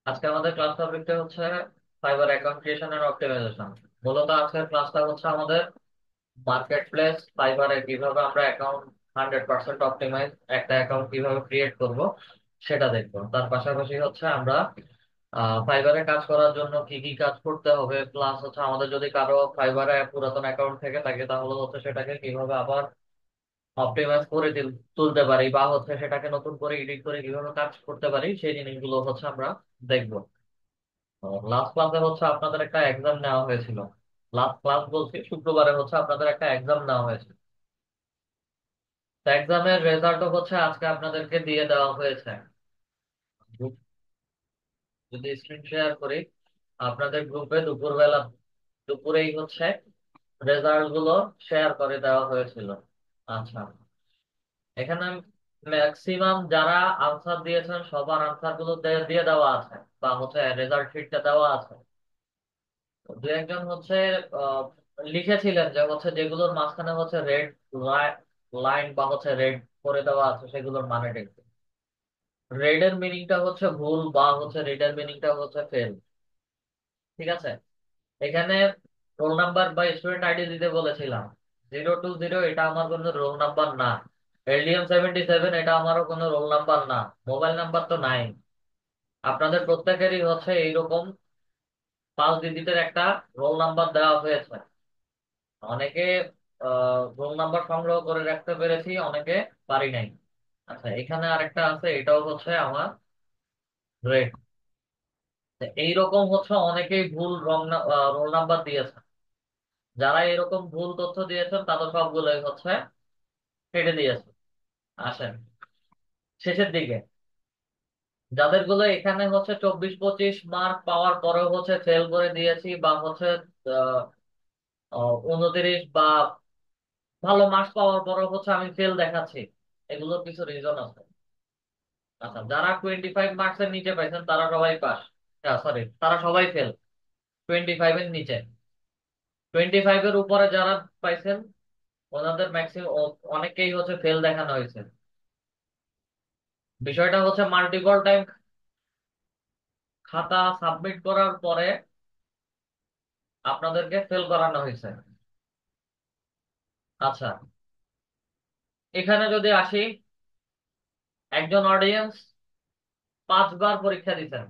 আজকে আমাদের ক্লাস টপিকটা হচ্ছে Fiverr account creation and optimization. মূলত আজকের ক্লাসটা হচ্ছে আমাদের মার্কেট প্লেস ফাইবারে কিভাবে আমরা অ্যাকাউন্ট 100% অপটিমাইজ একটা অ্যাকাউন্ট কিভাবে ক্রিয়েট করব সেটা দেখবো। তার পাশাপাশি হচ্ছে আমরা ফাইবারে কাজ করার জন্য কি কি কাজ করতে হবে, প্লাস হচ্ছে আমাদের যদি কারো ফাইবারে পুরাতন অ্যাকাউন্ট থেকে থাকে তাহলে হচ্ছে সেটাকে কিভাবে আবার অপটিমাইজ করে তুলতে পারি, বা হচ্ছে সেটাকে নতুন করে এডিট করে কিভাবে কাজ করতে পারি সেই জিনিসগুলো হচ্ছে আমরা দেখবো। লাস্ট ক্লাসে হচ্ছে আপনাদের একটা এক্সাম নেওয়া হয়েছিল। লাস্ট ক্লাস বলছি, শুক্রবারে হচ্ছে আপনাদের একটা এক্সাম নেওয়া হয়েছিল। তো এক্সামের রেজাল্টও হচ্ছে আজকে আপনাদেরকে দিয়ে দেওয়া হয়েছে। যদি স্ক্রিন শেয়ার করি আপনাদের গ্রুপে, দুপুরেই হচ্ছে রেজাল্ট গুলো শেয়ার করে দেওয়া হয়েছিল। আচ্ছা, এখানে ম্যাক্সিমাম যারা আনসার দিয়েছেন সবার আনসার গুলো দিয়ে দেওয়া আছে, বা হচ্ছে রেজাল্ট শিটটা দেওয়া আছে। দু একজন হচ্ছে আহ, লিখেছিলেন যে হচ্ছে যেগুলোর মাঝখানে হচ্ছে রেড লাইন বা হচ্ছে রেড করে দেওয়া আছে সেগুলোর মানে দেখতে। রেড এর মিনিংটা হচ্ছে ভুল, বা হচ্ছে রেড এর মিনিংটা হচ্ছে ফেল। ঠিক আছে, এখানে রোল নাম্বার বা স্টুডেন্ট আইডি দিতে বলেছিলাম। 020 এটা আমার কোনো রোল নাম্বার না। LDM77 এটা আমারও কোনো রোল নাম্বার না। মোবাইল নাম্বার তো নাই। আপনাদের প্রত্যেকেরই হচ্ছে এইরকম 5 ডিজিটের একটা রোল নাম্বার দেওয়া হয়েছে। অনেকে রোল নাম্বার সংগ্রহ করে রাখতে পেরেছি, অনেকে পারি নাই। আচ্ছা, এখানে আরেকটা আছে, এটাও হচ্ছে আমার রেড। এইরকম হচ্ছে অনেকেই ভুল রোল নাম্বার দিয়েছে। যারা এরকম ভুল তথ্য দিয়েছেন তাদের সবগুলোই হচ্ছে কেটে দিয়েছে। আসেন শেষের দিকে, যাদের গুলো এখানে হচ্ছে 24-25 মার্ক পাওয়ার পরেও হচ্ছে ফেল করে দিয়েছি, বা হচ্ছে 29 বা ভালো মার্কস পাওয়ার পরেও হচ্ছে আমি ফেল দেখাচ্ছি, এগুলোর কিছু রিজন আছে। আচ্ছা, যারা 25 মার্কসের নিচে পাইছেন তারা সবাই পাস, সরি তারা সবাই ফেল। 25-এর নিচে, 25-এর উপরে যারা পাইছেন ওনাদের ম্যাক্সিমাম অনেকেই হচ্ছে ফেল দেখানো হয়েছে। বিষয়টা হচ্ছে মাল্টিপল টাইম খাতা সাবমিট করার পরে আপনাদেরকে ফেল করানো হয়েছে। আচ্ছা, এখানে যদি আসি, একজন অডিয়েন্স 5 বার পরীক্ষা দিচ্ছেন,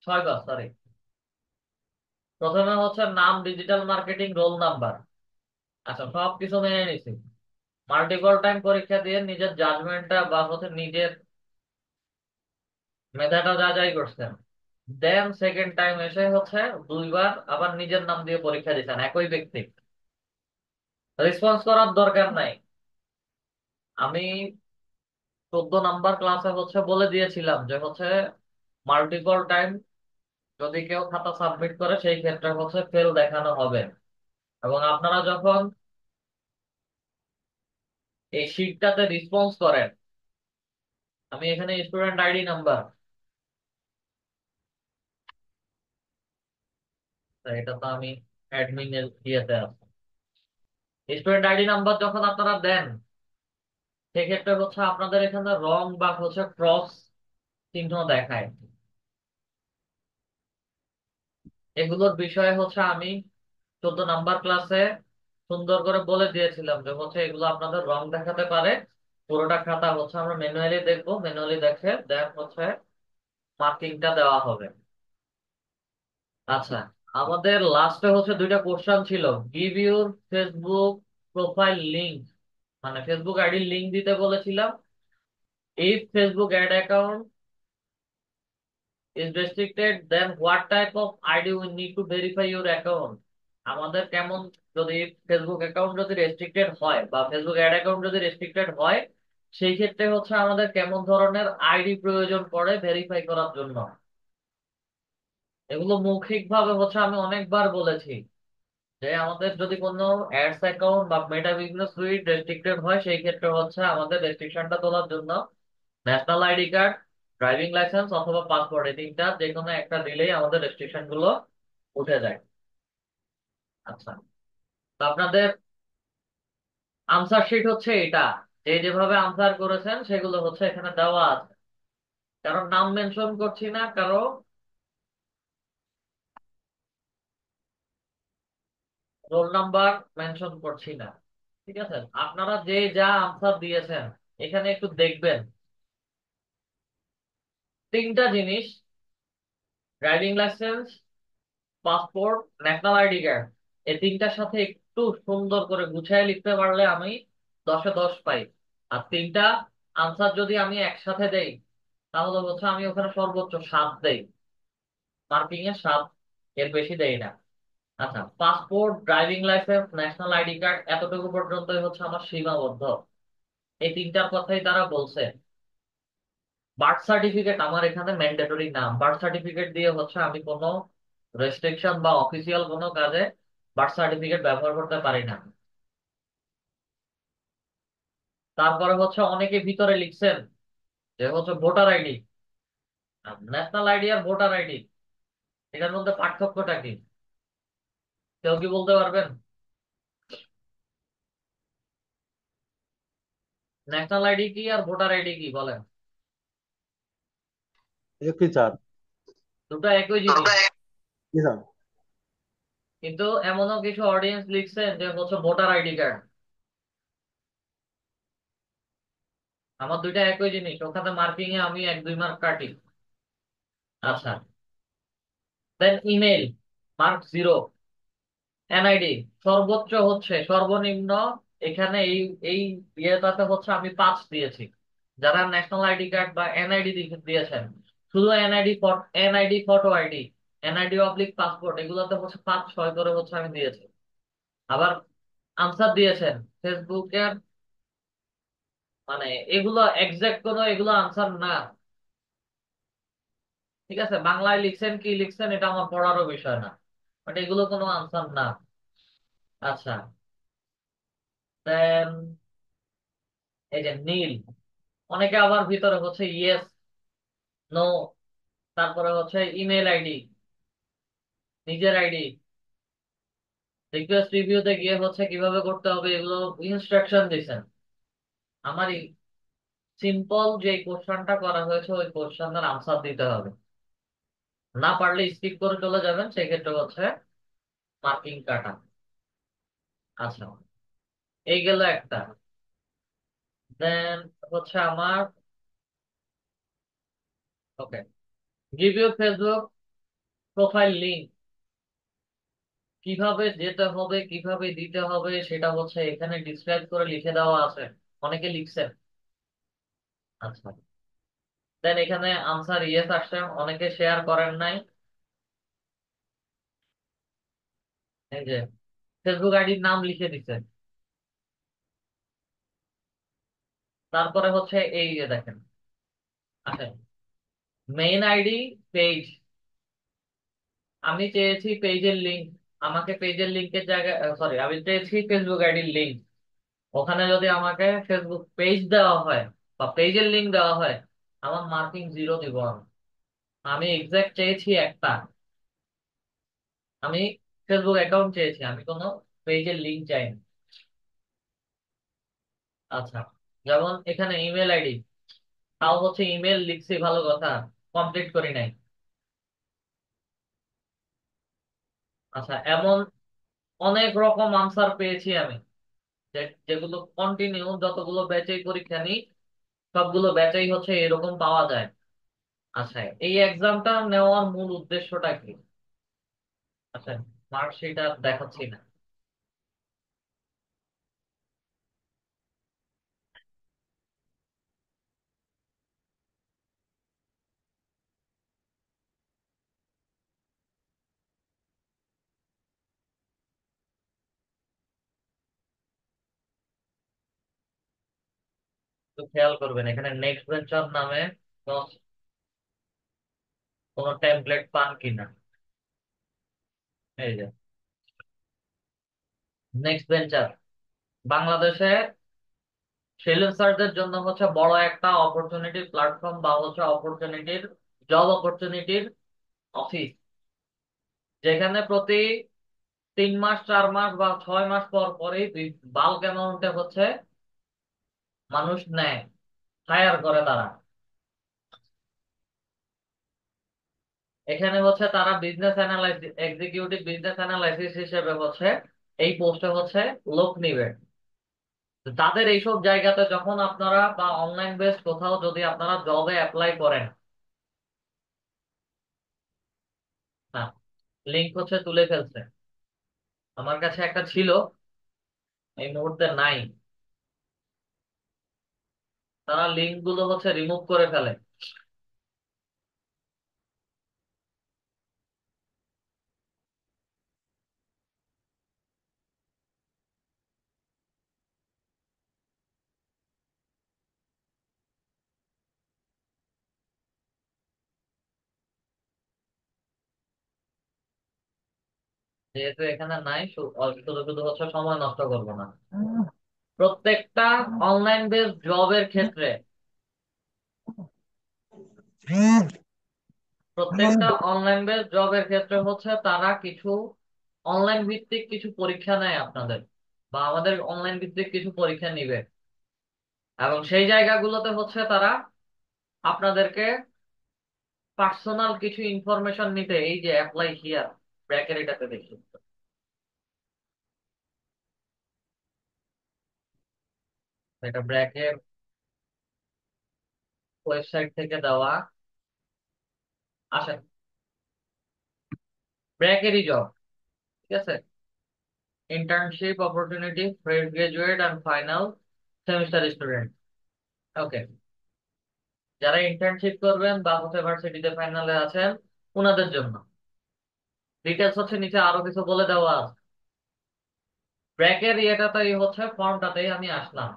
6 বার সরি। প্রথমে হচ্ছে নাম, ডিজিটাল মার্কেটিং, রোল নাম্বার। আচ্ছা, সবকিছু মেনে নিছি। মাল্টিপল টাইম পরীক্ষা দিয়ে নিজের জাজমেন্টটা বা হচ্ছে নিজের মেধাটা যাচাই করছেন। দেন সেকেন্ড টাইম এসে হচ্ছে 2 বার আবার নিজের নাম দিয়ে পরীক্ষা দিচ্ছেন একই ব্যক্তি। রেসপন্স করার দরকার নাই। আমি 14 নাম্বার ক্লাসে হচ্ছে বলে দিয়েছিলাম যে হচ্ছে মাল্টিপল টাইম যদি কেউ খাতা সাবমিট করে সেই ক্ষেত্রে হচ্ছে ফেল দেখানো হবে। এবং আপনারা যখন এই শিটটাতে রেসপন্স করেন, আমি এখানে স্টুডেন্ট আইডি নাম্বার, এটা তো আমি অ্যাডমিন এর ইয়েতে আছে। স্টুডেন্ট আইডি নাম্বার যখন আপনারা দেন সেক্ষেত্রে হচ্ছে আপনাদের এখানে রং বা হচ্ছে ক্রস চিহ্ন দেখায়। এগুলোর বিষয়ে হচ্ছে আমি 14 নাম্বার ক্লাসে সুন্দর করে বলে দিয়েছিলাম যে হচ্ছে এগুলো আপনাদের রং দেখাতে পারে। পুরোটা খাতা হচ্ছে আমরা ম্যানুয়ালি দেখবো, ম্যানুয়ালি দেখে দেন হচ্ছে মার্কিংটা দেওয়া হবে। আচ্ছা, আমাদের লাস্টে হচ্ছে 2টা কোশ্চেন ছিল। Give your Facebook profile link, মানে ফেসবুক আইডি লিংক দিতে বলেছিলাম। If Facebook ad account is restricted, then what type of ID we need to verify your account? আমাদের কেমন, যদি ফেসবুক অ্যাকাউন্ট যদি রেস্ট্রিক্টেড হয় বা ফেসবুক অ্যাড অ্যাকাউন্ট যদি রেস্ট্রিক্টেড হয় সেই ক্ষেত্রে হচ্ছে আমাদের কেমন ধরনের আইডি প্রয়োজন পড়ে ভেরিফাই করার জন্য। এগুলো মৌখিক ভাবে হচ্ছে আমি অনেকবার বলেছি যে আমাদের যদি কোনো অ্যাডস অ্যাকাউন্ট বা মেটা বিজনেস সুইট রেস্ট্রিক্টেড হয় সেই ক্ষেত্রে হচ্ছে আমাদের রেস্ট্রিকশনটা তোলার জন্য national ID card, driving licence অথবা পাসপোর্ট, এই তিনটা যে কোনো একটা দিলেই আমাদের রেস্ট্রিকশন গুলো উঠে যায়। আচ্ছা, তো আপনাদের আনসার শিট হচ্ছে এটা, যে যেভাবে আনসার করেছেন সেগুলো হচ্ছে এখানে দেওয়া আছে। কারো নাম মেনশন করছি না, কারো রোল নাম্বার মেনশন করছি না। ঠিক আছে, আপনারা যে যা আনসার দিয়েছেন এখানে একটু দেখবেন। তিনটা জিনিস: driving licence, passport, national ID card. এই তিনটার সাথে একটু সুন্দর করে গুছিয়ে লিখতে পারলে আমি 10-এ 10 পাই। আর তিনটা আনসার যদি আমি একসাথে দেই তাহলে হচ্ছে আমি ওখানে সর্বোচ্চ 7 দেই, মার্কিং এ 7, এর বেশি দেই না। আচ্ছা, passport, driving licence, national ID card, এতটুকু পর্যন্তই হচ্ছে আমার সীমাবদ্ধ। এই তিনটার কথাই তারা বলছে। বার্থ সার্টিফিকেট আমার এখানে ম্যান্ডেটরি না। বার্থ সার্টিফিকেট দিয়ে হচ্ছে আমি কোনো রেস্ট্রিকশন বা অফিসিয়াল কোনো কাজে বার্থ সার্টিফিকেট ব্যবহার করতে পারি না। তারপরে হচ্ছে অনেকে ভিতরে লিখছেন যে হচ্ছে ভোটার আইডি। ন্যাশনাল আইডি আর ভোটার আইডি, এটার মধ্যে পার্থক্যটা কি? কেউ কি বলতে পারবেন? ন্যাশনাল আইডি কি আর ভোটার আইডি কি বলেন? একই চার। দুটো একই জিনিস। জি স্যার। কিন্তু এমনও কিছু অডিয়েন্স লিখছেন যে হচ্ছে ভোটার আইডি কার্ড। আমার দুইটা একই জিনিস, ওখানে মার্কিং এ আমি 1-2 মার্ক কাটি। আচ্ছা, দেন ইমেল, মার্ক 0। এনআইডি সর্বোচ্চ হচ্ছে সর্বনিম্ন, এখানে এই এই ইয়েটাতে হচ্ছে আমি 5 দিয়েছি। যারা ন্যাশনাল আইডি কার্ড বা এনআইডি দিয়েছেন, শুধু NID, NID photo ID, NID oblique passport, এগুলোতে হচ্ছে 5-6 করে হচ্ছে আমি দিয়েছি। আবার আনসার দিয়েছেন ফেসবুকের, মানে এগুলো এক্সাক্ট কোনো এগুলো আনসার না। ঠিক আছে, বাংলায় লিখছেন কি লিখছেন এটা আমার পড়ারও বিষয় না, বাট এগুলো কোনো আনসার না। আচ্ছা, দেন এই যে নীল, অনেকে আবার ভিতরে হচ্ছে ইয়েস, নো, তারপরে হচ্ছে ইমেল আইডি, নিজের আইডি, রিকোয়েস্ট রিভিউতে গিয়ে হচ্ছে কিভাবে করতে হবে এগুলো ইনস্ট্রাকশন দিছেন। আমার সিম্পল যে কোশ্চেনটা করা হয়েছে ওই কোশ্চেনের আনসার দিতে হবে। না পারলে স্কিপ করে চলে যাবেন, সেক্ষেত্রে হচ্ছে মার্কিং কাটা। আচ্ছা, এই গেল একটা। দেন হচ্ছে আমার, okay, give your Facebook profile link, কিভাবে যেতে হবে কিভাবে দিতে হবে সেটা হচ্ছে এখানে ডিসক্রাইব করে লিখে দেওয়া আছে। অনেকে লিখছেন। আচ্ছা, দেন এখানে আনসার ইয়েস আসছে, অনেকে শেয়ার করেন নাই। এই যে ফেসবুক আইডির নাম লিখে দিচ্ছে। তারপরে হচ্ছে এই যে দেখেন, আচ্ছা, মেইন আইডি, পেজ, আমি চেয়েছি পেজের লিংক, আমাকে পেজের লিংকের জায়গায়, সরি, আমি চেয়েছি ফেসবুক আইডির লিংক। ওখানে যদি আমাকে ফেসবুক পেজ দেওয়া হয় বা পেজের লিংক দেওয়া হয়, আমার মার্কিং 0 দিব আমি। আমি এক্সাক্ট চেয়েছি একটা, আমি ফেসবুক অ্যাকাউন্ট চেয়েছি, আমি কোনো পেজের লিংক চাইনি। আচ্ছা, যেমন এখানে ইমেল আইডি, তাও হচ্ছে ইমেল লিখছি ভালো কথা, কমপ্লিট করি নাই। আচ্ছা, এমন অনেক রকম আনসার পেয়েছি আমি, যেগুলো কন্টিনিউ যতগুলো ব্যাচেই পরীক্ষা নিই সবগুলো ব্যাচেই হচ্ছে এরকম পাওয়া যায়। আচ্ছা, এই এক্সামটা নেওয়ার মূল উদ্দেশ্যটা কি? আচ্ছা, মার্কশিট আর দেখাচ্ছি না। তো খেয়াল করবেন এখানে নেক্সট ভেঞ্চার নামে কোনো কোনো টেমপ্লেট পান কিনা। এই যে নেক্সট ভেঞ্চার বাংলাদেশে ফ্রিল্যান্সারদের জন্য হচ্ছে বড় একটা অপরচুনিটির প্ল্যাটফর্ম বা হচ্ছে অপরচুনিটির, জব অপরচুনিটির অফিস, যেখানে প্রতি 3 মাস 4 মাস বা 6 মাস পর পরই বাল্ক অ্যামাউন্টে হচ্ছে মানুষ নেয়, হায়ার করে তারা। এখানে হচ্ছে তারা business analysis, executive business analysis হিসেবে হচ্ছে এই পোস্টে হচ্ছে লোক নিবে। তো তাদের এইসব জায়গাতে যখন আপনারা বা অনলাইন বেসড কোথাও যদি আপনারা জবে অ্যাপ্লাই করেন, না, লিঙ্ক হচ্ছে তুলে ফেলছে। আমার কাছে একটা ছিল, এই মুহূর্তে নাই। তারা লিঙ্ক গুলো হচ্ছে রিমুভ করে ফেলে। যেহেতু এখানে নাই, শুধু শুধু হচ্ছে সময় নষ্ট করবো না। প্রত্যেকটা অনলাইন বেসড জবের ক্ষেত্রে, প্রত্যেকটা অনলাইন বেসড জবের ক্ষেত্রে হচ্ছে তারা কিছু অনলাইন ভিত্তিক কিছু পরীক্ষা নেয় আপনাদের, বা আমাদের অনলাইন ভিত্তিক কিছু পরীক্ষা নিবে। এবং সেই জায়গাগুলোতে হচ্ছে তারা আপনাদেরকে পার্সোনাল কিছু ইনফরমেশন নিতে, এই যে অ্যাপ্লাই হিয়ার ব্র্যাকের এটাতে দেখি, এটা ব্র্যাকের ওয়েবসাইট থেকে দেওয়া। আসেন, ব্র্যাকেরই জব, ঠিক আছে, internship opportunity, fresh graduate and final semester student. Okay, যারা ইন্টার্নশিপ করবেন বা হচ্ছে ভার্সিটিতে ফাইনালে আছেন, ওনাদের জন্য ডিটেলস হচ্ছে নিচে আরো কিছু বলে দেওয়া আছে। ব্র্যাকের ইয়েটাতেই হচ্ছে ফর্মটাতেই আমি আসলাম।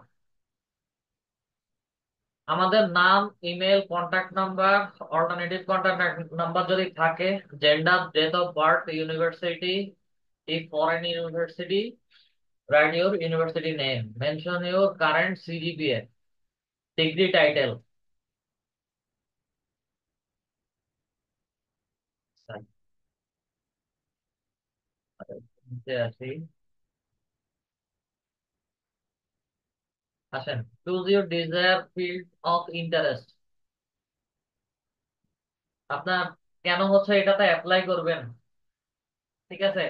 আমাদের নাম, email, contact number, alternative contact number যদি থাকে, gender, date of birth, university, if foreign university, write your university name, mention your current CGPA, degree title। নিচে আসি, আসেন, choose your desired field of interest। আপনার কেন হচ্ছে এটাতে অ্যাপ্লাই করবেন, ঠিক আছে,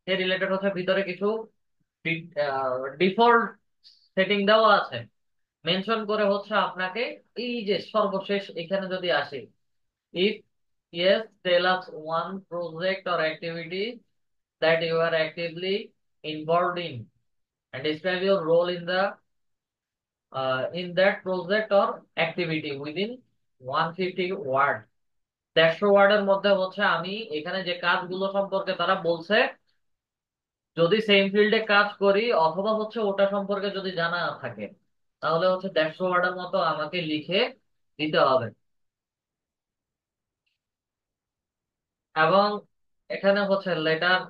সে রিলেটেড হচ্ছে ভিতরে কিছু ডিফল্ট সেটিং দেওয়া আছে। মেনশন করে হচ্ছে আপনাকে, এই যে সর্বশেষ এখানে যদি আসি, if yes tell us one project or activity that you are actively involved in and describe your role in that project or activity within 150 word. 150 ওয়ার্ডের মধ্যে হচ্ছে আমি এখানে যে কাজগুলো সম্পর্কে তারা বলছে, যদি সেম ফিল্ডে কাজ করি অথবা হচ্ছে ওটা সম্পর্কে যদি জানা থাকে, তাহলে হচ্ছে 150 ওয়ার্ডের মতো আমাকে লিখে দিতে হবে। এবং এখানে হচ্ছে লেটার,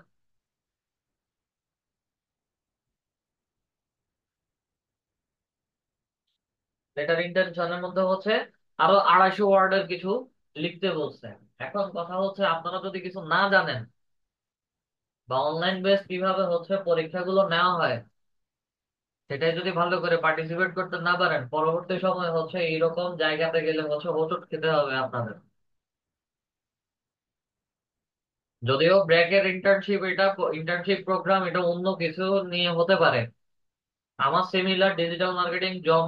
ইন্টেনশনের মধ্যে হচ্ছে আরো 250 ওয়ার্ডের কিছু লিখতে বলছে। এখন কথা হচ্ছে আপনারা যদি কিছু না জানেন, বা অনলাইন বেস কিভাবে হচ্ছে পরীক্ষাগুলো নেওয়া হয় সেটাই যদি ভালো করে পার্টিসিপেট করতে না পারেন, পরবর্তী সময় হচ্ছে এইরকম জায়গাতে গেলে হচ্ছে হোঁচট খেতে হবে আপনাদের। যদিও ব্র্যাকের ইন্টার্নশিপ, এটা ইন্টার্নশিপ প্রোগ্রাম, এটা অন্য কিছু নিয়ে হতে পারে। আমার সিমিলার ডিজিটাল মার্কেটিং জব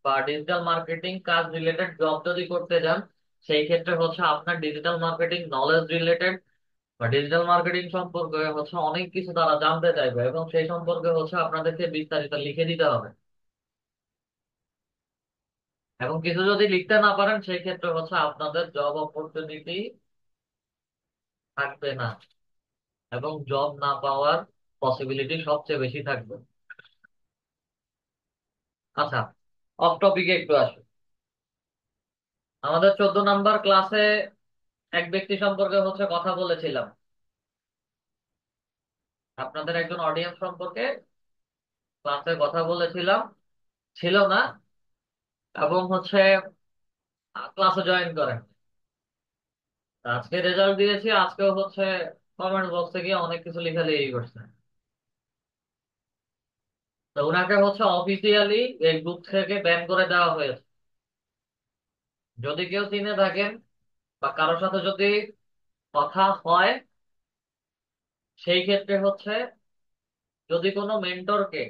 বা ডিজিটাল মার্কেটিং কাজ রিলেটেড জব যদি করতে যান, সেই ক্ষেত্রে হচ্ছে আপনার ডিজিটাল মার্কেটিং নলেজ রিলেটেড বা ডিজিটাল মার্কেটিং সম্পর্কে হচ্ছে অনেক কিছু তারা জানতে চাইবে, এবং সেই সম্পর্কে হচ্ছে আপনাদেরকে বিস্তারিত লিখে দিতে হবে। এবং কিছু যদি লিখতে না পারেন, সেই ক্ষেত্রে হচ্ছে আপনাদের জব অপরচুনিটি থাকবে না, এবং জব না পাওয়ার পসিবিলিটি সবচেয়ে বেশি থাকবে। আচ্ছা, অফ টপিকে একটু আসি। আমাদের 14 নাম্বার ক্লাসে এক ব্যক্তি সম্পর্কে হচ্ছে কথা বলেছিলাম, আপনাদের একজন অডিয়েন্স সম্পর্কে ক্লাসে কথা বলেছিলাম, ছিল না, এবং হচ্ছে ক্লাসে জয়েন করেন। আজকে রেজাল্ট দিয়েছি, আজকেও হচ্ছে কমেন্ট বক্সে গিয়ে অনেক কিছু লেখালেখি করছে। তো উনাকে হচ্ছে অফিসিয়ালি এই গ্রুপ থেকে ব্যান করে দেওয়া হয়েছে। যদি কেউ চিনে থাকেন বা কারোর সাথে যদি কথা হয় সেই ক্ষেত্রে হচ্ছে যদি কোনো মেন্টরকে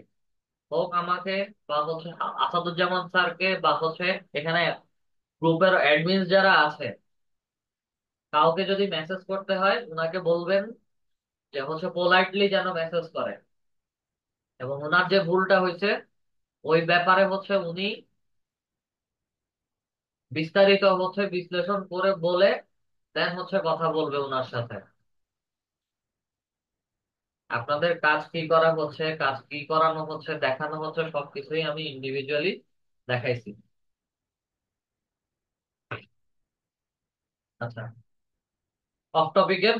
হোক আমাকে বা হচ্ছে আসাদুজ্জামান স্যারকে বা হচ্ছে এখানে গ্রুপের অ্যাডমিন যারা আছে কাউকে যদি মেসেজ করতে হয় উনাকে বলবেন যে হচ্ছে পোলাইটলি যেন মেসেজ করে, এবং ওনার যে ভুলটা হয়েছে ওই ব্যাপারে হচ্ছে উনি বিস্তারিত হচ্ছে বিশ্লেষণ করে বলে দেন হচ্ছে কথা বলবে ওনার সাথে। আপনাদের কাজ কি করা হচ্ছে, কাজ কি করানো হচ্ছে, দেখানো হচ্ছে, সবকিছুই আমি ইন্ডিভিজুয়ালি দেখাইছি। আচ্ছা, অফ টপিকের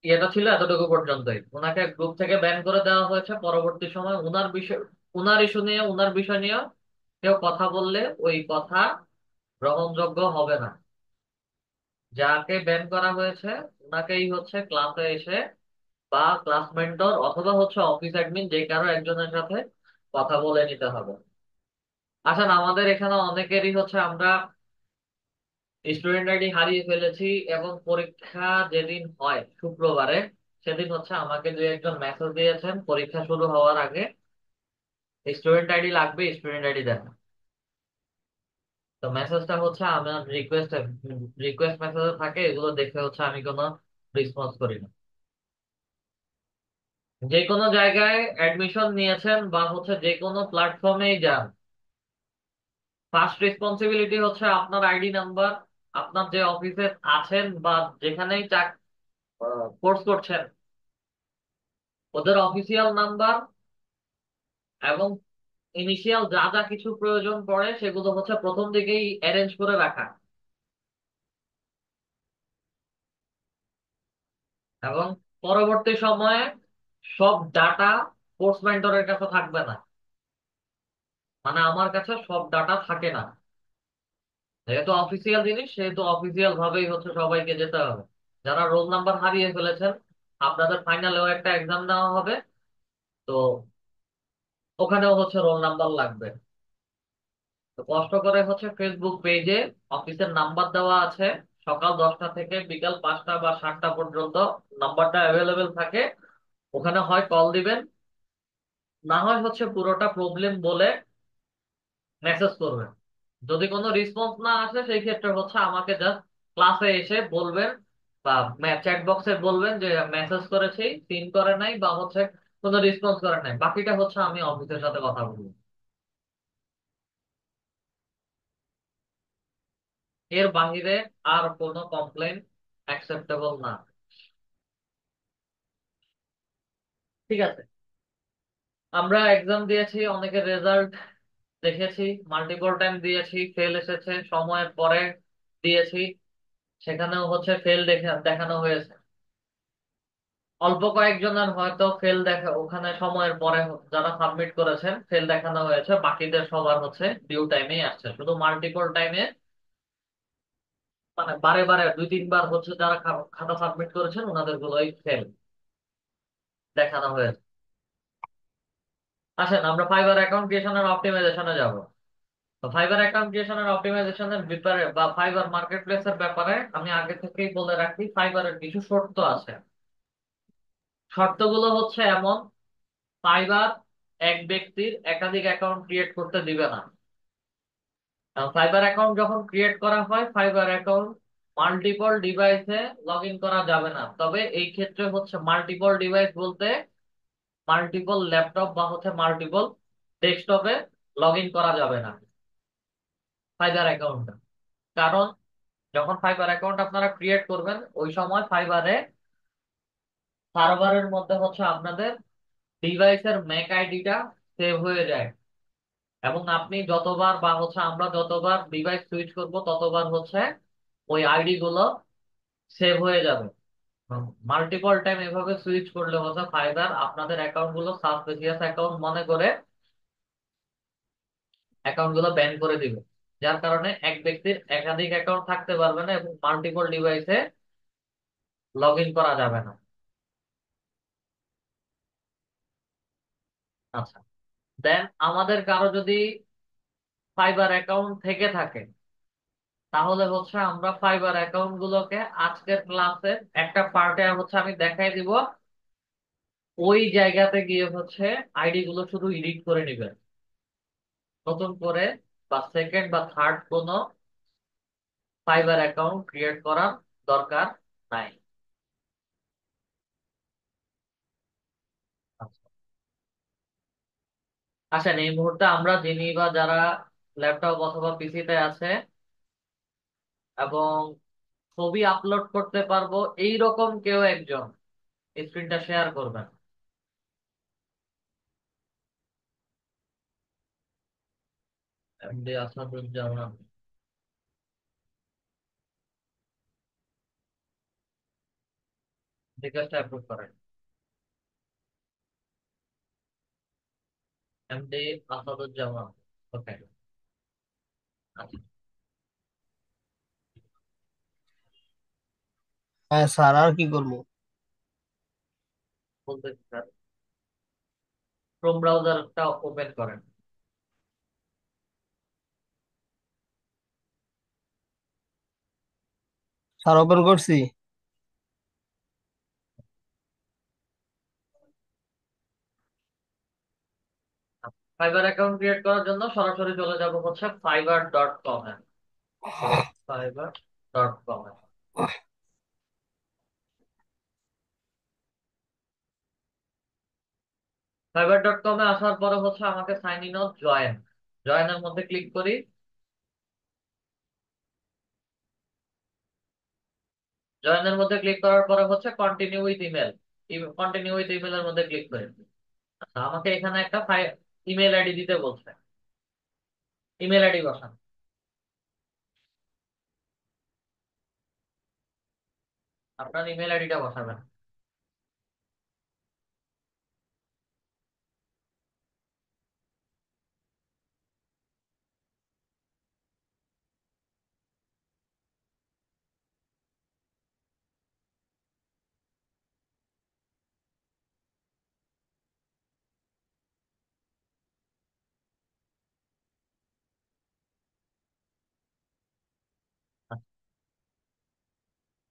ইয়েটা ছিল এতটুকু পর্যন্তই। ওনাকে গ্রুপ থেকে ব্যান করে দেওয়া হয়েছে। পরবর্তী সময় উনার বিষয়, উনার ইস্যু নিয়ে, উনার বিষয় নিয়ে কেউ কথা বললে ওই কথা গ্রহণযোগ্য হবে না। যাকে ব্যান করা হয়েছে ওনাকেই হচ্ছে ক্লাসে এসে বা ক্লাস মেন্টর অথবা হচ্ছে অফিস অ্যাডমিন যে কারো একজনের সাথে কথা বলে নিতে হবে। আসলে আমাদের এখানে অনেকেরই হচ্ছে আমরা স্টুডেন্ট আইডি হারিয়ে ফেলেছি, এবং পরীক্ষা যেদিন হয় শুক্রবারে সেদিন হচ্ছে আমাকে দু একজন মেসেজ দিয়েছেন পরীক্ষা শুরু হওয়ার আগে, স্টুডেন্ট আইডি লাগবে, স্টুডেন্ট আইডি দেন। তো মেসেজটা হচ্ছে আমার রিকোয়েস্ট মেসেজে থাকে, এগুলো দেখে হচ্ছে আমি কোনো রেসপন্স করি না। যে কোনো জায়গায় অ্যাডমিশন নিয়েছেন বা হচ্ছে যে কোনো প্ল্যাটফর্মেই যান, ফার্স্ট রেসপন্সিবিলিটি হচ্ছে আপনার আইডি নাম্বার, আপনার যে অফিসে আছেন বা যেখানেই কোর্স করছেন ওদের অফিসিয়াল নাম্বার, এবং ইনিশিয়াল যা যা কিছু প্রয়োজন পড়ে সেগুলো হচ্ছে প্রথম দিকেই অ্যারেঞ্জ করে রাখা, এবং পরবর্তী সময়ে সব ডাটা কোর্স মেন্টরের কাছে থাকবে না। মানে আমার কাছে সব ডাটা থাকে না, যেহেতু অফিসিয়াল জিনিস সেহেতু অফিসিয়াল ভাবেই হচ্ছে সবাইকে যেতে হবে। যারা রোল নাম্বার হারিয়ে ফেলেছেন আপনাদের ফাইনালেও একটা এক্সাম দেওয়া হবে, তো ওখানেও হচ্ছে রোল নাম্বার লাগবে। তো কষ্ট করে হচ্ছে ফেসবুক পেজে অফিসের নাম্বার দেওয়া আছে, সকাল 10টা থেকে বিকাল 5টা বা 7টা পর্যন্ত নাম্বারটা অ্যাভেলেবেল থাকে। ওখানে হয় কল দিবেন, না হয় হচ্ছে পুরোটা প্রবলেম বলে মেসেজ করবেন। যদি কোনো রেসপন্স না আসে সেই ক্ষেত্রে হচ্ছে আমাকে জাস্ট ক্লাসে এসে বলবেন বা চ্যাট বক্সে বলবেন যে মেসেজ করেছি, সিন করে নাই বা হচ্ছে কোনো রেসপন্স করে নাই, বাকিটা হচ্ছে আমি অফিসের সাথে কথা বলবো। এর বাহিরে আর কোনো কমপ্লেন অ্যাকসেপ্টেবল না। ঠিক আছে, আমরা এক্সাম দিয়েছি, অনেকের রেজাল্ট দেখেছি, মাল্টিপল টাইম দিয়েছি, ফেল এসেছে, সময়ের পরে দিয়েছি, সেখানেও হচ্ছে ফেল দেখানো হয়েছে। অল্প কয়েকজনের হয়তো ফেল দেখা ওখানে সময়ের পরে যারা সাবমিট করেছেন ফেল দেখানো হয়েছে, বাকিদের সবার হচ্ছে ডিউ টাইমেই আসছে। শুধু মাল্টিপল টাইমে মানে বারে বারে দুই তিনবার হচ্ছে যারা খাতা সাবমিট করেছেন ওনাদের গুলোই ফেল দেখানো হয়েছে। আসেন আমরা ফাইবার অ্যাকাউন্ট ক্রিয়েশনের অপটিমাইজেশনে যাব। তো ফাইবার অ্যাকাউন্ট ক্রিয়েশনের অপটিমাইজেশনের ব্যাপারে বা ফাইবার মার্কেট প্লেসের ব্যাপারে আমি আগে থেকেই বলে রাখি, ফাইবারের কিছু শর্ত আছে। শর্তগুলো হচ্ছে এমন: ফাইবার এক ব্যক্তির একাধিক অ্যাকাউন্ট ক্রিয়েট করতে দিবে না। ফাইবার অ্যাকাউন্ট যখন ক্রিয়েট করা হয় ফাইবার অ্যাকাউন্ট মাল্টিপল ডিভাইসে লগ ইন করা যাবে না। তবে এই ক্ষেত্রে হচ্ছে মাল্টিপল ডিভাইস বলতে মাল্টিপল ল্যাপটপ বা হচ্ছে মাল্টিপল ডেস্কটপে লগ ইন করা যাবে না ফাইবার অ্যাকাউন্ট। কারণ যখন ফাইবার অ্যাকাউন্ট আপনারা ক্রিয়েট করবেন ওই সময় ফাইবারে সার্ভারের মধ্যে হচ্ছে আপনাদের ডিভাইসের ম্যাক আইডিটা সেভ হয়ে যায়, এবং আপনি যতবার বা হচ্ছে আমরা যতবার ডিভাইস সুইচ করব ততবার হচ্ছে ওই আইডি গুলো সেভ হয়ে যাবে। মাল্টিপল টাইম এভাবে সুইচ করলে হচ্ছে ফাইবার আপনাদের অ্যাকাউন্ট গুলো সাসপিসিয়াস অ্যাকাউন্ট মনে করে অ্যাকাউন্ট গুলো ব্যান করে দিবে, যার কারণে এক ব্যক্তির একাধিক অ্যাকাউন্ট থাকতে পারবে না এবং মাল্টিপল ডিভাইসে লগ ইন করা যাবে না। আচ্ছা, দেন আমাদের কারো যদি ফাইবার অ্যাকাউন্ট থেকে থাকে তাহলে হচ্ছে আমরা ফাইবার অ্যাকাউন্ট গুলোকে আজকের ক্লাসে একটা পার্টে হচ্ছে আমি দেখাই দিব, ওই জায়গাতে গিয়ে হচ্ছে আইডি গুলো শুধু এডিট করে নিবেন, নতুন করে বা সেকেন্ড বা থার্ড কোনো ফাইবার অ্যাকাউন্ট ক্রিয়েট করার দরকার নাই। আচ্ছা, আসেন এই মুহূর্তে আমরা যিনি বা যারা ল্যাপটপ অথবা পিসিতে আছে এবং ছবি আপলোড করতে পারবো এই রকম কেউ একজন স্ক্রিনটা শেয়ার করবেন। এমডি আসাদুজ্জামান, রিকোয়েস্ট অ্যাপ্রুভ করেন। এমডি আসাদুজ্জামান, ওকে। আচ্ছা, হ্যাঁ স্যার, আর কি করবো? বলতেছি স্যার, ক্রোম ব্রাউজারটা ওপেন করেন। স্যার, ওপেন করছি। ফাইবার অ্যাকাউন্ট ক্রিয়েট করার জন্য সরাসরি চলে যাব হচ্ছে fiverr.com এ। fiverr.com এ fiverr.com এ আসার পরে হচ্ছে আমাকে সাইন ইন অফ জয়েন, জয়েনের মধ্যে ক্লিক করি। জয়েনের মধ্যে ক্লিক করার পরে হচ্ছে continue with email, continue with email এর মধ্যে ক্লিক করি। আচ্ছা, আমাকে এখানে একটা ইমেল আইডি দিতে বলছে, ইমেল আইডি বসান। আপনার ইমেল আইডিটা বসাবেন।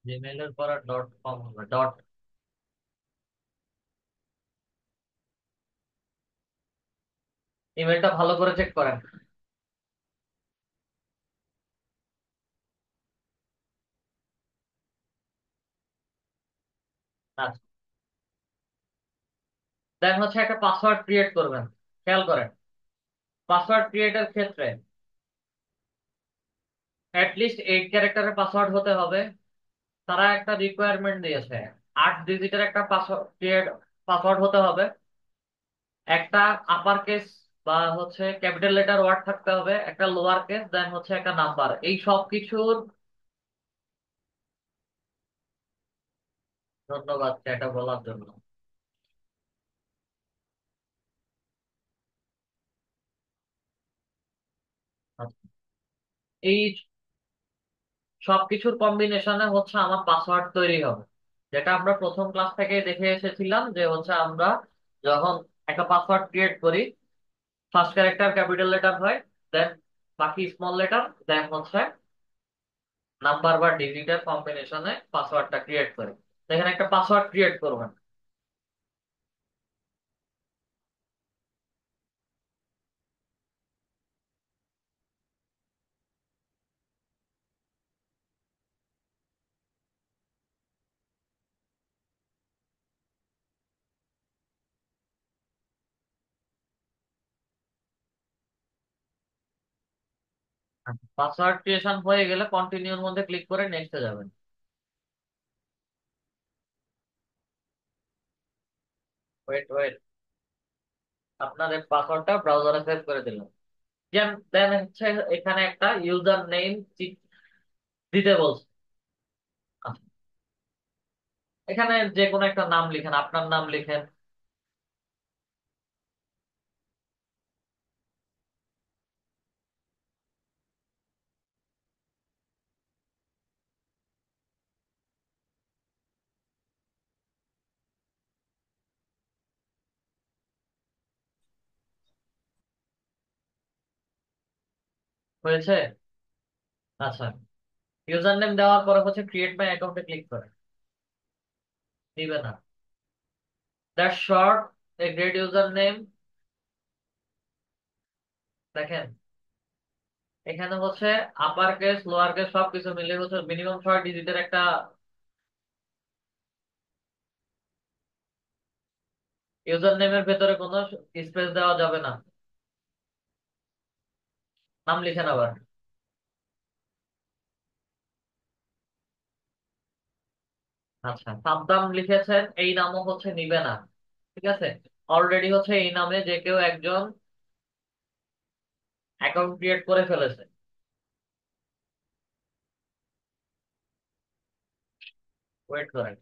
জিমেইলের পর ডট কম হবে, ডট। ইমেলটা ভালো করে চেক করেন। আচ্ছা, দেন হচ্ছে একটা পাসওয়ার্ড ক্রিয়েট করবেন। খেয়াল করেন, পাসওয়ার্ড ক্রিয়েটের ক্ষেত্রে লিস্ট 8 ক্যারেক্টারের পাসওয়ার্ড হতে হবে। তারা একটা রিকোয়ারমেন্ট দিয়েছে, 8 ডিজিটের একটা পাসওয়ার্ড পাসওয়ার্ড হতে হবে। একটা আপার কেস বা হচ্ছে ক্যাপিটাল লেটার ওয়ার্ড থাকতে হবে, একটা লোয়ার কেস, দেন হচ্ছে একটা নাম্বার, এই সব কিছুর। ধন্যবাদ এটা বলার জন্য। আচ্ছা, এই সবকিছুর কম্বিনেশনে হচ্ছে আমার পাসওয়ার্ড তৈরি হবে, যেটা আমরা প্রথম ক্লাস থেকে দেখে এসেছিলাম যে হচ্ছে আমরা যখন একটা পাসওয়ার্ড ক্রিয়েট করি, ফার্স্ট ক্যারেক্টার ক্যাপিটাল লেটার হয়, দেন বাকি স্মল লেটার, দেন হচ্ছে নাম্বার বা ডিজিটের কম্বিনেশনে পাসওয়ার্ডটা ক্রিয়েট করি। তো এখানে একটা পাসওয়ার্ড ক্রিয়েট করবেন। পাসওয়ার্ড ক্রিয়েশন হয়ে গেলে কন্টিনিউর মধ্যে ক্লিক করে নেক্সটে যাবেন। ওয়েট ওয়েট, আপনাদের পাসওয়ার্ডটা ব্রাউজারে সেভ করে দিলাম। দেন হচ্ছে এখানে একটা ইউজার নেম দিতে বলছে। আচ্ছা, এখানে যে কোনো একটা নাম লিখেন, আপনার নাম লিখেন। হয়েছে? আচ্ছা, ইউজার নেম দেওয়ার পরে হচ্ছে ক্রিয়েট মাই অ্যাকাউন্টে ক্লিক করে দিবে না। That's short a great user name. দেখেন এখানে হচ্ছে আপার কেস লোয়ার কেস সবকিছু মিলে হচ্ছে মিনিমাম 6 ডিজিটের একটা ইউজার নেমের ভেতরে কোনো স্পেস দেওয়া যাবে না। নাম লিখেন আবার। আচ্ছা, সাদ্দাম লিখেছেন, এই নামও হচ্ছে নিবে না। ঠিক আছে, অলরেডি হচ্ছে এই নামে যে কেউ একজন অ্যাকাউন্ট ক্রিয়েট করে ফেলেছে। ওয়েট করেন।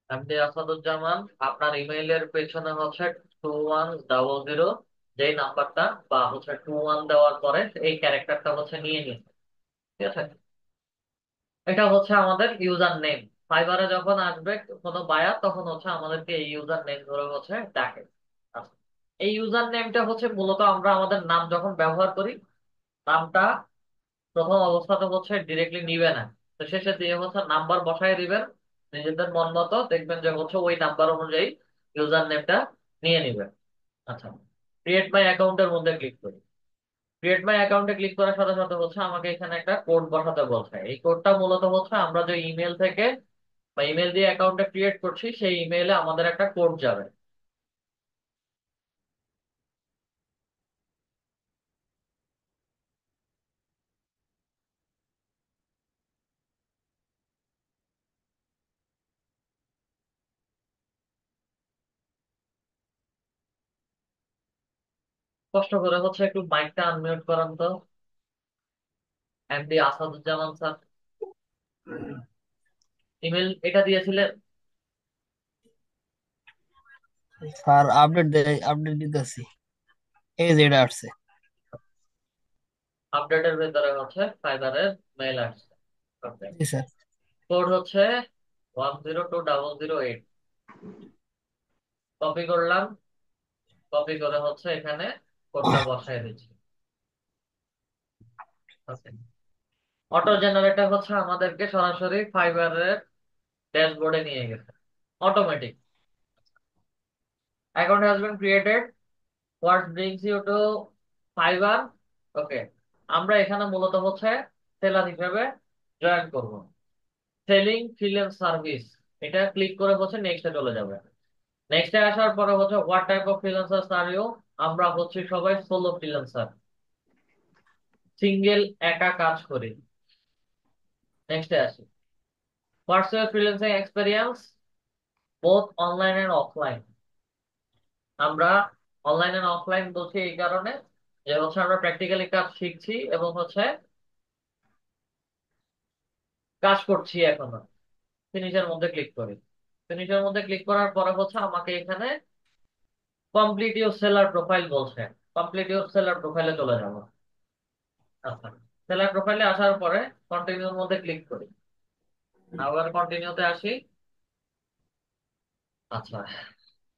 এমডি আসাদুজ্জামান, আপনার ইমেইলের পেছনে হচ্ছে 2100, যেই নাম্বারটা বা হচ্ছে 21 দেওয়ার পরে এই ক্যারেক্টারটা হচ্ছে নিয়ে নিচ্ছে। ঠিক আছে, এটা হচ্ছে আমাদের ইউজার নেম। ফাইবারে যখন আসবে কোনো বায়ার, তখন হচ্ছে আমাদেরকে এই ইউজার নেম ধরে হচ্ছে ডাকে। আচ্ছা, এই ইউজার নেমটা হচ্ছে মূলত আমরা আমাদের নাম যখন ব্যবহার করি, নামটা প্রথম অবস্থাতে হচ্ছে ডিরেক্টলি নিবে না। তো শেষে দিয়ে হচ্ছে নাম্বার বসায় দিবেন নিজেদের মন মতো, দেখবেন যে হচ্ছে ওই নাম্বার অনুযায়ী ইউজার নেমটা নিয়ে নিবেন। আচ্ছা, ক্রিয়েট মাই অ্যাকাউন্টের মধ্যে ক্লিক করি। ক্রিয়েট মাই অ্যাকাউন্টে ক্লিক করার সাথে সাথে হচ্ছে আমাকে এখানে একটা কোড বসাতে বলছে। এই কোডটা মূলত হচ্ছে আমরা যে ইমেল থেকে বা ইমেল দিয়ে অ্যাকাউন্টটা ক্রিয়েট করছি, সেই ইমেইলে আমাদের একটা কোড যাবে। কষ্ট করে হচ্ছে একটু মাইকটা আনমিউট করান তো, এমডি আসাদুজ্জামান স্যার। ইমেল এটা দিয়েছিলেন। স্যার আপডেট দিতেছি। এই যে এটা আসছে। আপডেটের ভেতরে হচ্ছে ফাইবারের মেইল আসছে। ওকে, জি স্যার। কোড হচ্ছে 102008। কপি করলাম, কপি করে হচ্ছে এখানে কোডটা বসায় দিচ্ছি। ওকে, অটো জেনারেটর হচ্ছে আমাদেরকে সরাসরি ফাইবারের ড্যাশবোর্ডে নিয়ে গেছে automatic. Account has been created, what brings you to Fiverr. Okay, আমরা এখানে মূলত হচ্ছে সেলার হিসেবে জয়েন করব। সেলিং ফ্রিল্যান্স সার্ভিস, এটা ক্লিক করে হচ্ছে নেক্সটে চলে যাবে। নেক্সটে আসার পরে হচ্ছে what type of freelancer are you. আমরা হচ্ছে সবাই সোলো ফ্রিল্যান্সার, সিঙ্গেল একা কাজ করি। নেক্সটে আসি, what's your freelancing experience both online and offline. আমরা অনলাইন এন্ড অফলাইন বলছি এই কারণে যে হচ্ছে আমরা প্র্যাকটিক্যালি কাজ শিখছি এবং হচ্ছে কাজ করছি এখনো। ফিনিশের মধ্যে ক্লিক করি। ফিনিশের মধ্যে ক্লিক করার পরে হচ্ছে আমাকে এখানে কমপ্লিট ইউর সেলার প্রোফাইল বলছে। কমপ্লিট ইউর সেলার প্রোফাইলে চলে যাবো। আচ্ছা, সেলার প্রোফাইলে আসার পরে কন্টিনিউর মধ্যে ক্লিক করি। আবার কন্টিনিউতে আসি। আচ্ছা,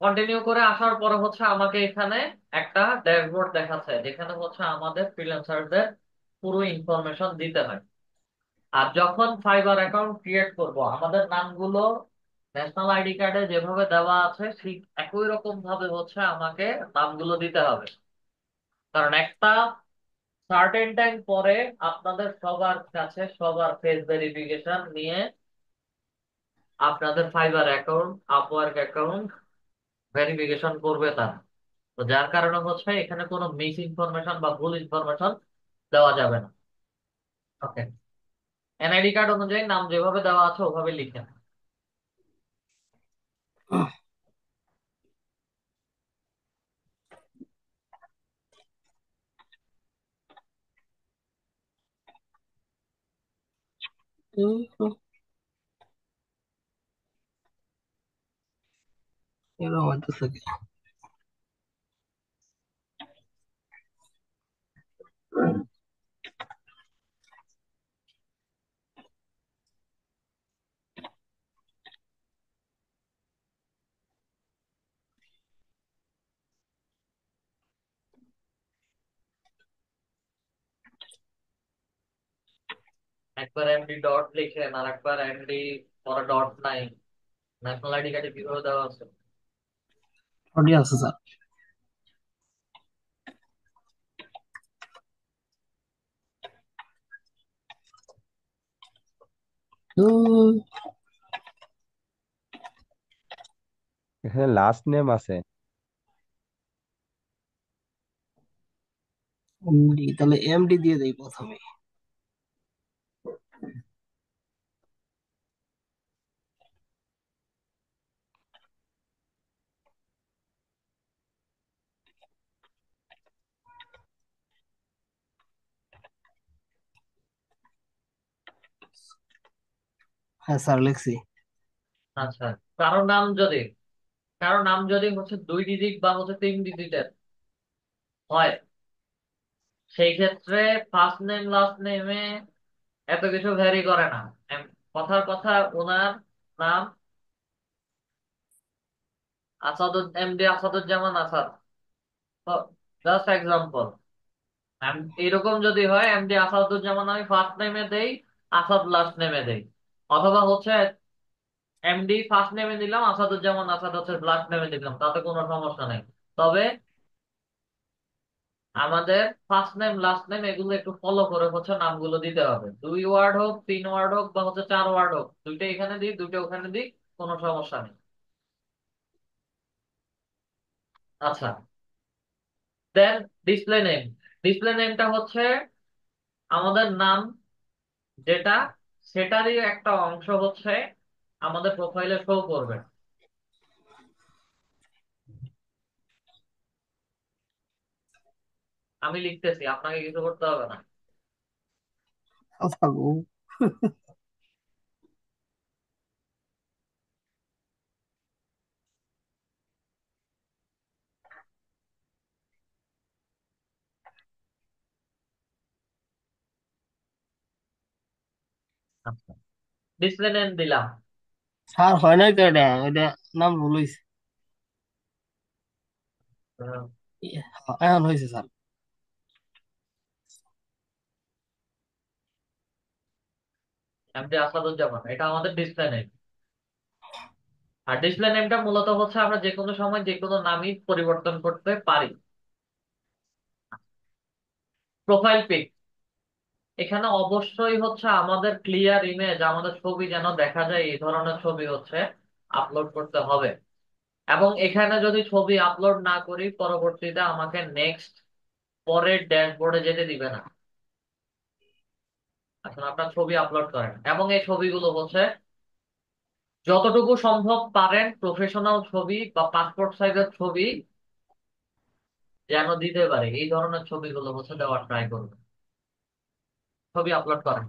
কন্টিনিউ করে আসার পরে হচ্ছে আমাকে এখানে একটা ড্যাশবোর্ড দেখাচ্ছে, যেখানে হচ্ছে আমাদের ফ্রিল্যান্সারদের পুরো ইনফরমেশন দিতে হয়। আর যখন ফাইবার অ্যাকাউন্ট ক্রিয়েট করব, আমাদের নামগুলো ন্যাশনাল আইডি কার্ডে যেভাবে দেওয়া আছে ঠিক একই রকম ভাবে হচ্ছে আমাকে নামগুলো দিতে হবে। কারণ একটা সার্টেন টাইম পরে আপনাদের সবার কাছে সবার ফেস ভেরিফিকেশন নিয়ে আপনাদের fibre account Upwork account verification করবে তারা। তো যার কারণে হচ্ছে এখানে কোনো মিস ইনফরমেশন বা ভুল ইনফরমেশন দেওয়া যাবে না। ওকে, এনআইডি কার্ড অনুযায়ী নাম যেভাবে দেওয়া আছে ওভাবে লিখেন। এরকম হইতেছে কি? একবার এমডি ডট লিখেন আর একবার এমডি পরে ডট নাই। ন্যাশনাল আইডি কার্ডে কিভাবে দেওয়া আছে? অডিও আছে স্যার। এখানে লাস্ট নেম আছে। এমডি, তাহলে এমডি দিয়ে দেই প্রথমে। হ্যাঁ স্যার, লিখছি। আচ্ছা, কারো নাম যদি কারো নাম যদি হচ্ছে 2 ডিজিট বা হচ্ছে 3 ডিজিটের হয়, সেই ক্ষেত্রে ফার্স্ট নেম লাস্ট নেমে এত কিছু ভ্যারি করে না। কথার কথা, ওনার নাম MD Asaduzzaman Asad, just example. এরকম যদি হয় এমডি আসাদুজ্জামান আমি ফার্স্ট নেমে দেই, আসাদ লাস্ট নেমে দেই, অথবা হচ্ছে এমডি ফার্স্ট নেমে দিলাম, আসাদুজ্জামান আসাদ হচ্ছে লাস্ট নেমে দিলাম, তাতে কোনো সমস্যা নেই। তবে আমাদের ফার্স্ট নেম লাস্ট নেম এগুলো একটু ফলো করে হচ্ছে নামগুলো দিতে হবে। 2 ওয়ার্ড হোক, 3 ওয়ার্ড হোক, বা হচ্ছে 4 ওয়ার্ড হোক, দুইটা এখানে দিই দুইটা ওখানে দিই, কোনো সমস্যা নেই। আচ্ছা, দেন ডিসপ্লে নেম। ডিসপ্লে নেমটা হচ্ছে আমাদের নাম যেটা, সেটারই একটা অংশ হচ্ছে আমাদের প্রোফাইলে শো করবে। আমি লিখতেছি, আপনাকে কিছু করতে হবে না। আচ্ছা গো। আচ্ছা, ডিসপ্লে নেম দিলাম। স্যার হয় নাই তো, এটা এটা নাম ভুল হয়েছে। এখন হয়েছে স্যার। এমডি আসাদুজ্জামান, এটা আমাদের ডিসপ্লে নেম। আর ডিসপ্লে নেমটা মূলত হচ্ছে আমরা যে কোনো সময় যে কোনো নামই পরিবর্তন করতে পারি। প্রোফাইল পিক, এখানে অবশ্যই হচ্ছে আমাদের ক্লিয়ার ইমেজ, আমাদের ছবি যেন দেখা যায় এই ধরনের ছবি হচ্ছে আপলোড করতে হবে। এবং এখানে যদি ছবি আপলোড না করি, পরবর্তীতে আমাকে নেক্সট পরের ড্যাশবোর্ডে যেতে দিবে না। এখন আপনার ছবি আপলোড করেন এবং এই ছবিগুলো হচ্ছে যতটুকু সম্ভব পারেন প্রফেশনাল ছবি বা পাসপোর্ট সাইজের ছবি যেন দিতে পারে, এই ধরনের ছবিগুলো হচ্ছে দেওয়ার ট্রাই করবেন। ছবি আপলোড করেন।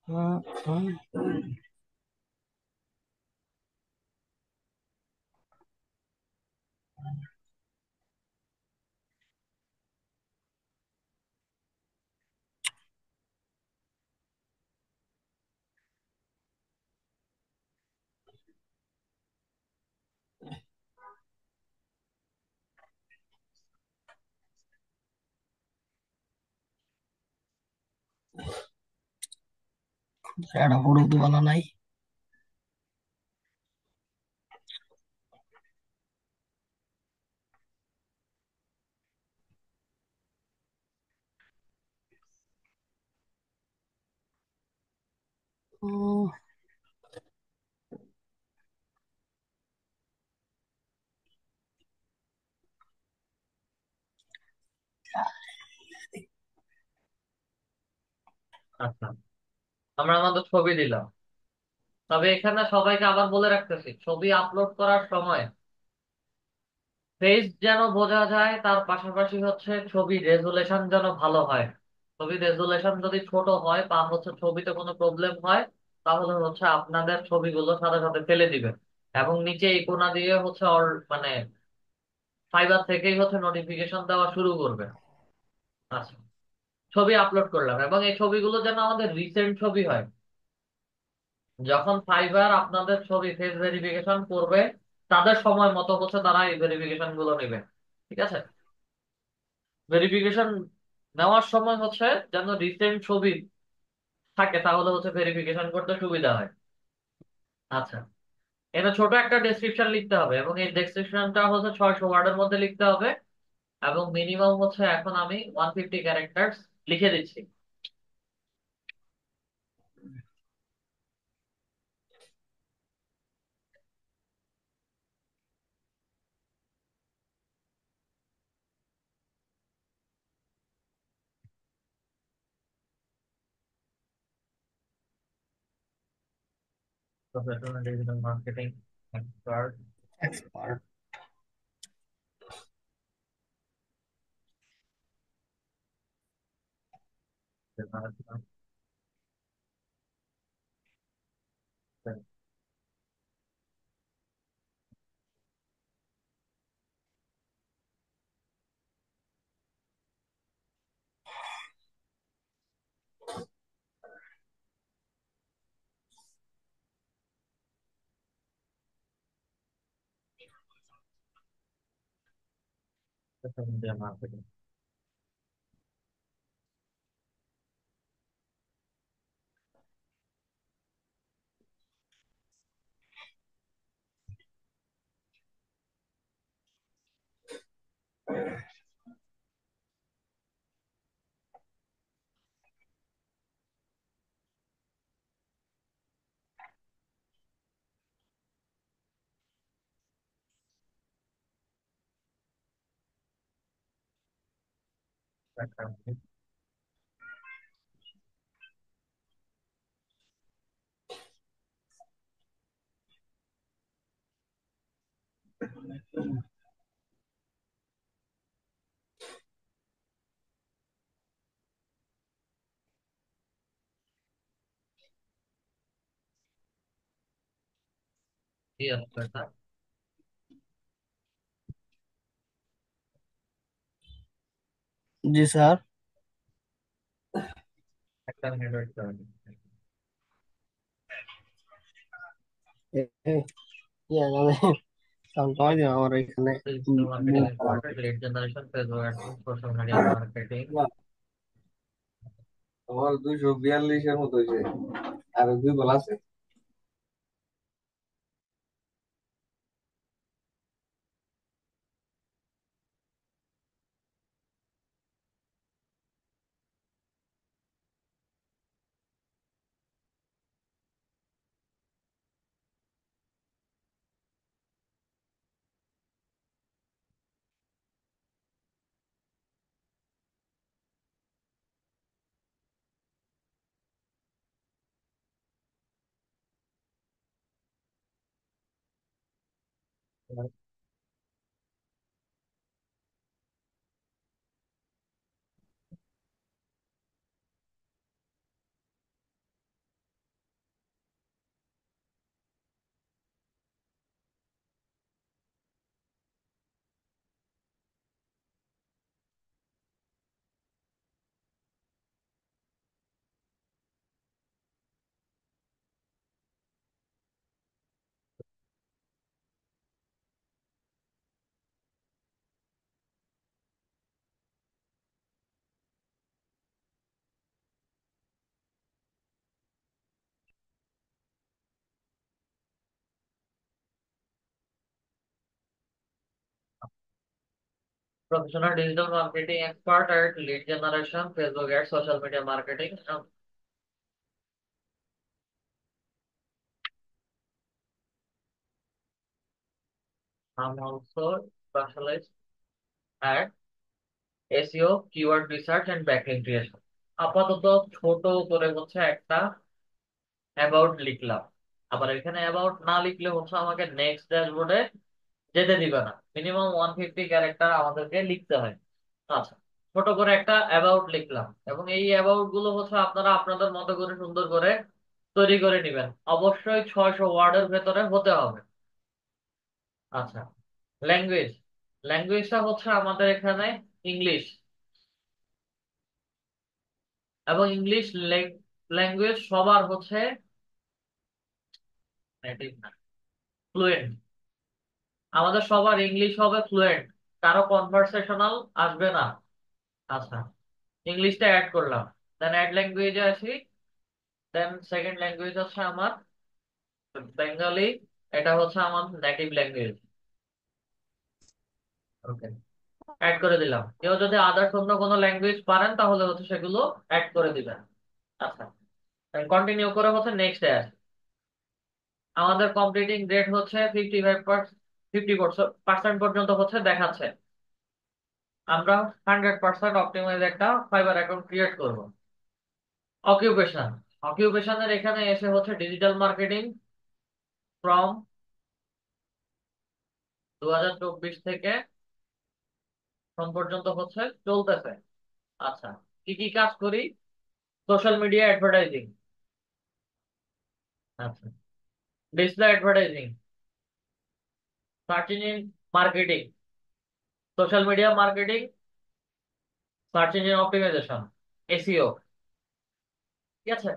হুম, হুম। এটা ফটো তো বানা নাই। উম, আচ্ছা, আমরা আমাদের ছবি দিলাম। তবে এখানে সবাইকে আবার বলে রাখতেছি, ছবি আপলোড করার সময় ফেস যেন বোঝা যায়, তার পাশাপাশি হচ্ছে ছবি রেজুলেশন যেন ভালো হয়। ছবি রেজুলেশন যদি ছোট হয় বা হচ্ছে ছবিতে কোনো প্রবলেম হয়, তাহলে হচ্ছে আপনাদের ছবিগুলো সাথে সাথে ফেলে দিবেন। এবং নিচে এই কোণা দিয়ে হচ্ছে মানে ফাইবার থেকেই হচ্ছে নোটিফিকেশন দেওয়া শুরু করবে। আচ্ছা, ছবি আপলোড করলাম এবং এই ছবিগুলো যেন আমাদের রিসেন্ট ছবি হয়। যখন ফাইবার আপনাদের ছবি ফেস ভেরিফিকেশন করবে, তাদের সময় মতো হচ্ছে তারা এই ভেরিফিকেশন গুলো নেবে। ঠিক আছে? ভেরিফিকেশন নেওয়ার সময় হচ্ছে যেন রিসেন্ট ছবি থাকে, তাহলে হচ্ছে ভেরিফিকেশন করতে সুবিধা হয়। আচ্ছা, এটা ছোট একটা ডেসক্রিপশন লিখতে হবে, এবং এই ডেসক্রিপশনটা হচ্ছে 600 ওয়ার্ডের মধ্যে লিখতে হবে। এবং মিনিমাম হচ্ছে এখন আমি 150 ক্যারেক্টার্স লিখে দিচ্ছি। Professional digital marketing expert. Expert. Marketing. কি আসলে এটা? জি স্যার। একটা মিনিট ওয়েট করুন। আমি সাউন্ড কমাই দিন আমার এখানে। ডিজিটাল মার্কেটিং মুভ করা expert, lead generation, Facebook AdSense, social media marketing. আমার 242-এর মতো হয়েছে, আর দুই বল আছে। Professional digital marketing expert at lead generation, Facebook ads, social media marketing. I'm also specialized at SEO, keyword research and backlink creation. আপাতত ছোট করে হচ্ছে একটা অ্যাবাউট লিখলাম। আবার এখানে অ্যাবাউট না লিখলে হচ্ছে আমাকে নেক্সট ড্যাশবোর্ডে যেতে দিবে না। মিনিমাম 150 ক্যারেক্টার আমাদেরকে লিখতে হয়। আচ্ছা, ছোট করে একটা অ্যাবাউট লিখলাম, এবং এই অ্যাবাউট গুলো হচ্ছে আপনারা আপনাদের মতো করে সুন্দর করে তৈরি করে নেবেন। অবশ্যই 600 ওয়ার্ডের ভেতরে হতে হবে। আচ্ছা, ল্যাঙ্গুয়েজ। ল্যাঙ্গুয়েজটা হচ্ছে আমাদের এখানে ইংলিশ, এবং ইংলিশ ল্যাঙ্গুয়েজ সবার হচ্ছে নেটিভ না, ফ্লুয়েন্ট। আমাদের সবার ইংলিশ হবে ফ্লুয়েন্ট, কারো কনভারসেশনাল আসবে না। আচ্ছা, ইংলিশটা অ্যাড করলাম। দেন অ্যাড ল্যাঙ্গুয়েজে আসি। দেন সেকেন্ড ল্যাঙ্গুয়েজ হচ্ছে আমার বেঙ্গলি। এটা হচ্ছে আমার নেটিভ ল্যাঙ্গুয়েজ। ওকে, অ্যাড করে দিলাম। কেউ যদি আদার্স অন্য কোনো ল্যাঙ্গুয়েজ পারেন তাহলে হচ্ছে সেগুলো অ্যাড করে দিবেন। আচ্ছা, কন্টিনিউ করে হচ্ছে নেক্সট আসি। আমাদের কমপ্লিটিং গ্রেড হচ্ছে 50% পর্যন্ত হচ্ছে দেখাচ্ছে। আমরা 100% অপটিমাইজ একটা ফাইবার অ্যাকাউন্ট ক্রিয়েট করব। অকিউপেশন, অকিউপেশনের এখানে এসে হচ্ছে ডিজিটাল মার্কেটিং ফ্রম 2024 থেকে এখন পর্যন্ত হচ্ছে চলতেছে। আচ্ছা, কি কি কাজ করি? সোশ্যাল মিডিয়া অ্যাডভার্টাইজিং, আচ্ছা, display advertising, search engine marketing, social media marketing, search engine optimization, SEO. ঠিক আছে,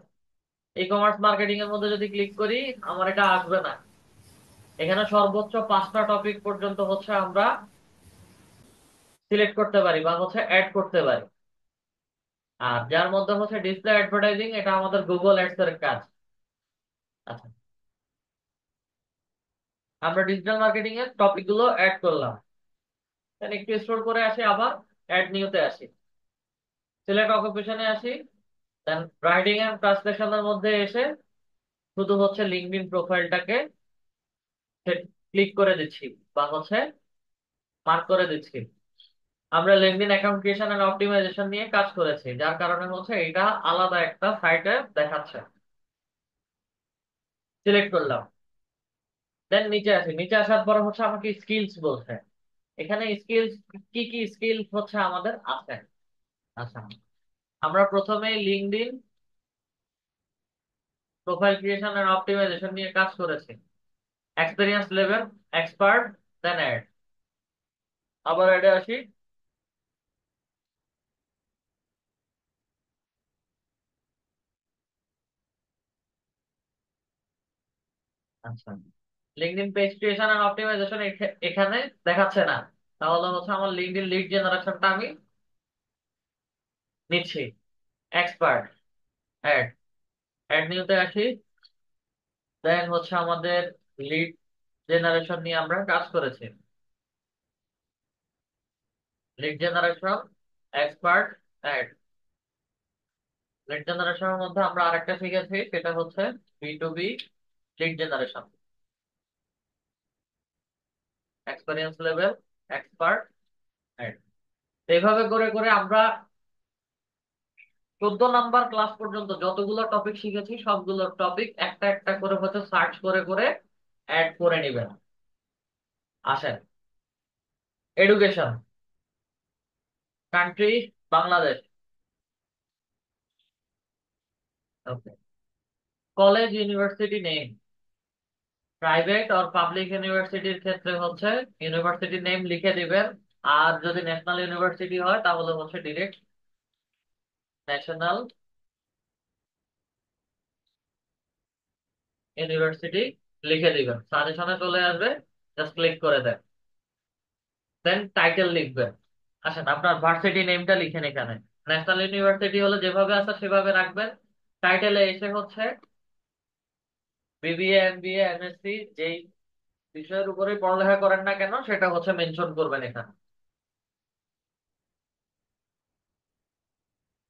ই কমার্স মার্কেটিং এর মধ্যে যদি ক্লিক করি আমার এটা আসবে না। এখানে সর্বোচ্চ 5টা টপিক পর্যন্ত হচ্ছে আমরা সিলেক্ট করতে পারি বা হচ্ছে অ্যাড করতে পারি। আর যার মধ্যে হচ্ছে ডিসপ্লে অ্যাডভার্টাইজিং, এটা আমাদের গুগল অ্যাডস এর কাজ। আচ্ছা, আমরা ডিজিটাল মার্কেটিং এর টপিক গুলো অ্যাড করলাম। দেন একটু স্ক্রল করে আসি, আবার অ্যাড নিউতে আসি, সিলেক্ট অকুপেশনে আসি। দেন রাইটিং এন্ড ট্রান্সলেশনের মধ্যে এসে শুধু হচ্ছে লিঙ্কডইন প্রোফাইলটাকে ক্লিক করে দিচ্ছি বা হচ্ছে মার্ক করে দিচ্ছি। আমরা LinkedIn account creation and optimization নিয়ে কাজ করেছি, যার কারণে হচ্ছে এটা আলাদা একটা সাইটে দেখাচ্ছে। সিলেক্ট করলাম। দেন নিচে আসি, নিচে আসার পরে হচ্ছে আমাকে স্কিলস বলছে। এখানে স্কিলস, কি কি স্কিলস হচ্ছে আমাদের আছে। আচ্ছা, আমরা প্রথমে LinkedIn profile creation and optimization নিয়ে কাজ করেছি। Experience level, expert, then add. আবার অ্যাডে আসি। আচ্ছা, LinkedIn page creation and optimization এখানে দেখাচ্ছে না, তাহলে হচ্ছে আমার লিঙ্কডইন লিড জেনারেশনটা আমি নিচ্ছি। এক্সপার্ট, অ্যাড, অ্যাড নিউতে আসি। দেন হচ্ছে আমাদের লিড জেনারেশন নিয়ে আমরা কাজ করেছি। Lead generation, expert, add. Lead জেনারেশনের মধ্যে আমরা আরেকটা শিখেছি, সেটা হচ্ছে B2B lead generation. Experience level, expert, add. এইভাবে করে করে আমরা 14 নাম্বার ক্লাস পর্যন্ত যতগুলো টপিক শিখেছি সবগুলো টপিক একটা একটা করে হচ্ছে সার্চ করে করে অ্যাড করে নিবেন। আসেন, এডুকেশন, কান্ট্রি বাংলাদেশ। ওকে, কলেজ ইউনিভার্সিটি নেম, প্রাইভেট আর পাবলিক ইউনিভার্সিটির ক্ষেত্রে হচ্ছে ইউনিভার্সিটি নেম লিখে দিবেন। আর যদি ন্যাশনাল ইউনিভার্সিটি হয় তাহলে হচ্ছে ডিরেক্ট ন্যাশনাল ইউনিভার্সিটি লিখে দিবেন, সাজেশনে চলে আসবে, জাস্ট ক্লিক করে দেন। দেন টাইটেল লিখবেন। আসেন, আপনার ভার্সিটি নেমটা লিখেন এখানে। ন্যাশনাল ইউনিভার্সিটি হলে যেভাবে আছে সেভাবে রাখবেন। টাইটেলে এসে হচ্ছে বিবিএ, এমবিএ, এমএসসি, যেই বিষয়ের উপরে পড়ালেখা করেন না কেন সেটা হচ্ছে মেনশন করবেন এখানে।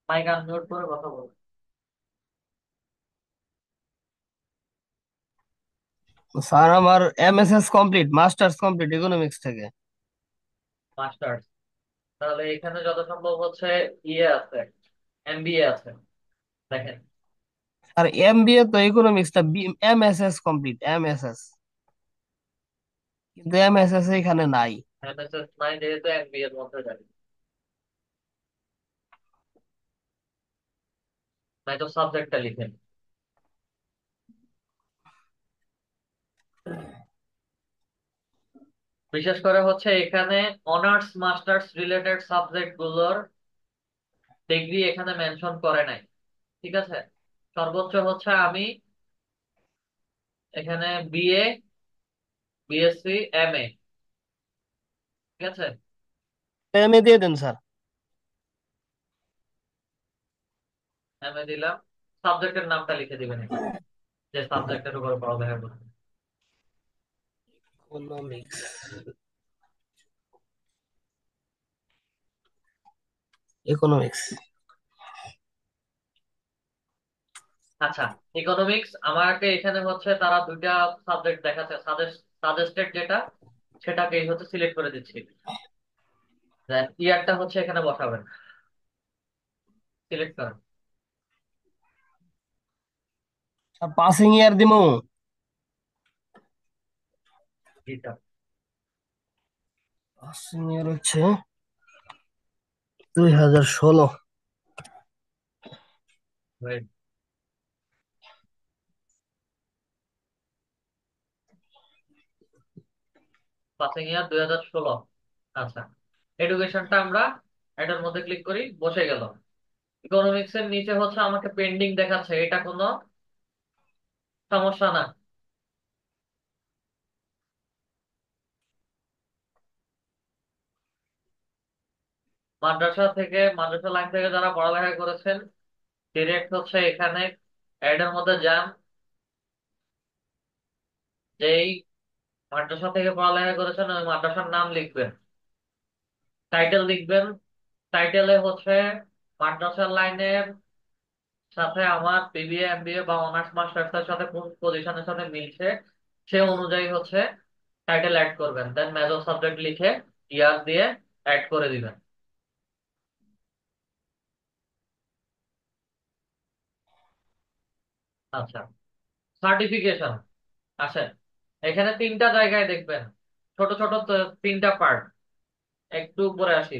মাইক আনমিউট করে কথা বলবেন। স্যার আমার MSS complete, masters complete economics থেকে। মাস্টার্স, তাহলে এখানে যত সম্ভব হচ্ছে ইয়ে আছে, এমবিএ আছে। দেখেন, আর এমবিএ তো ইকোনমিক্সটা, এমএসএস কমপ্লিট, এমএসএস, কিন্তু এমএসএস এখানে নাই। এমএসএস নাই যেহেতু এমবিএ এর মধ্যে যাবে, নাই তো সাবজেক্টটা লিখেন। বিশেষ করে হচ্ছে এখানে অনার্স মাস্টার্স রিলেটেড সাবজেক্ট গুলোর ডিগ্রি এখানে মেনশন করে নাই। ঠিক আছে, সর্বোচ্চ হচ্ছে আমি এখানে বিএ, বিএসসি, এমএ। ঠিক আছে, এমএ দিয়ে দেন স্যার। এমএ দিলাম। সাবজেক্টের নামটা লিখে দিবেন এখানে, যে সাবজেক্টের উপর পড়ালেখা করবেন। Economics, economics. আচ্ছা, ইকোনমিক্স আমাকে এখানে হচ্ছে তারা দুইটা সাবজেক্ট দেখাচ্ছে, সাজেস্টেড যেটা সেটাকেই হচ্ছে সিলেক্ট করে দিচ্ছি। দেন ইয়ারটা হচ্ছে এখানে বসাবেন, সিলেক্ট করেন। পাসিং ইয়ার দিমু। এটা পাসিং ইয়ার হচ্ছে 2016। পাসিং ইয়ার 2016। আচ্ছা, এডুকেশনটা আমরা এটার মধ্যে ক্লিক করি, বসে গেল। ইকোনমিক্স এর নিচে হচ্ছে আমাকে পেন্ডিং দেখাচ্ছে, এটা কোনো সমস্যা না। মাদ্রাসা লাইন থেকে যারা পড়ালেখা করেছেন ডিরেক্ট হচ্ছে এখানে অ্যাড এর মধ্যে যান, যেই মাদ্রাসা থেকে পড়ালেখা করেছেন ওই মাদ্রাসার নাম লিখবেন, টাইটেল লিখবেন। টাইটেলে হচ্ছে মাদ্রাসার লাইনের সাথে আমার বিবিএ, এমবিএ বা অনার্স মাস্টার্স সাথে কোন পজিশনের সাথে মিলছে সে অনুযায়ী হচ্ছে টাইটেল অ্যাড করবেন। দেন মেজর সাবজেক্ট লিখে ইয়ার দিয়ে অ্যাড করে দিবেন। আচ্ছা, সার্টিফিকেশন আসেন। এখানে তিনটা জায়গায় দেখবেন, ছোট ছোট তিনটা পার্ট। একটু উপরে আসি,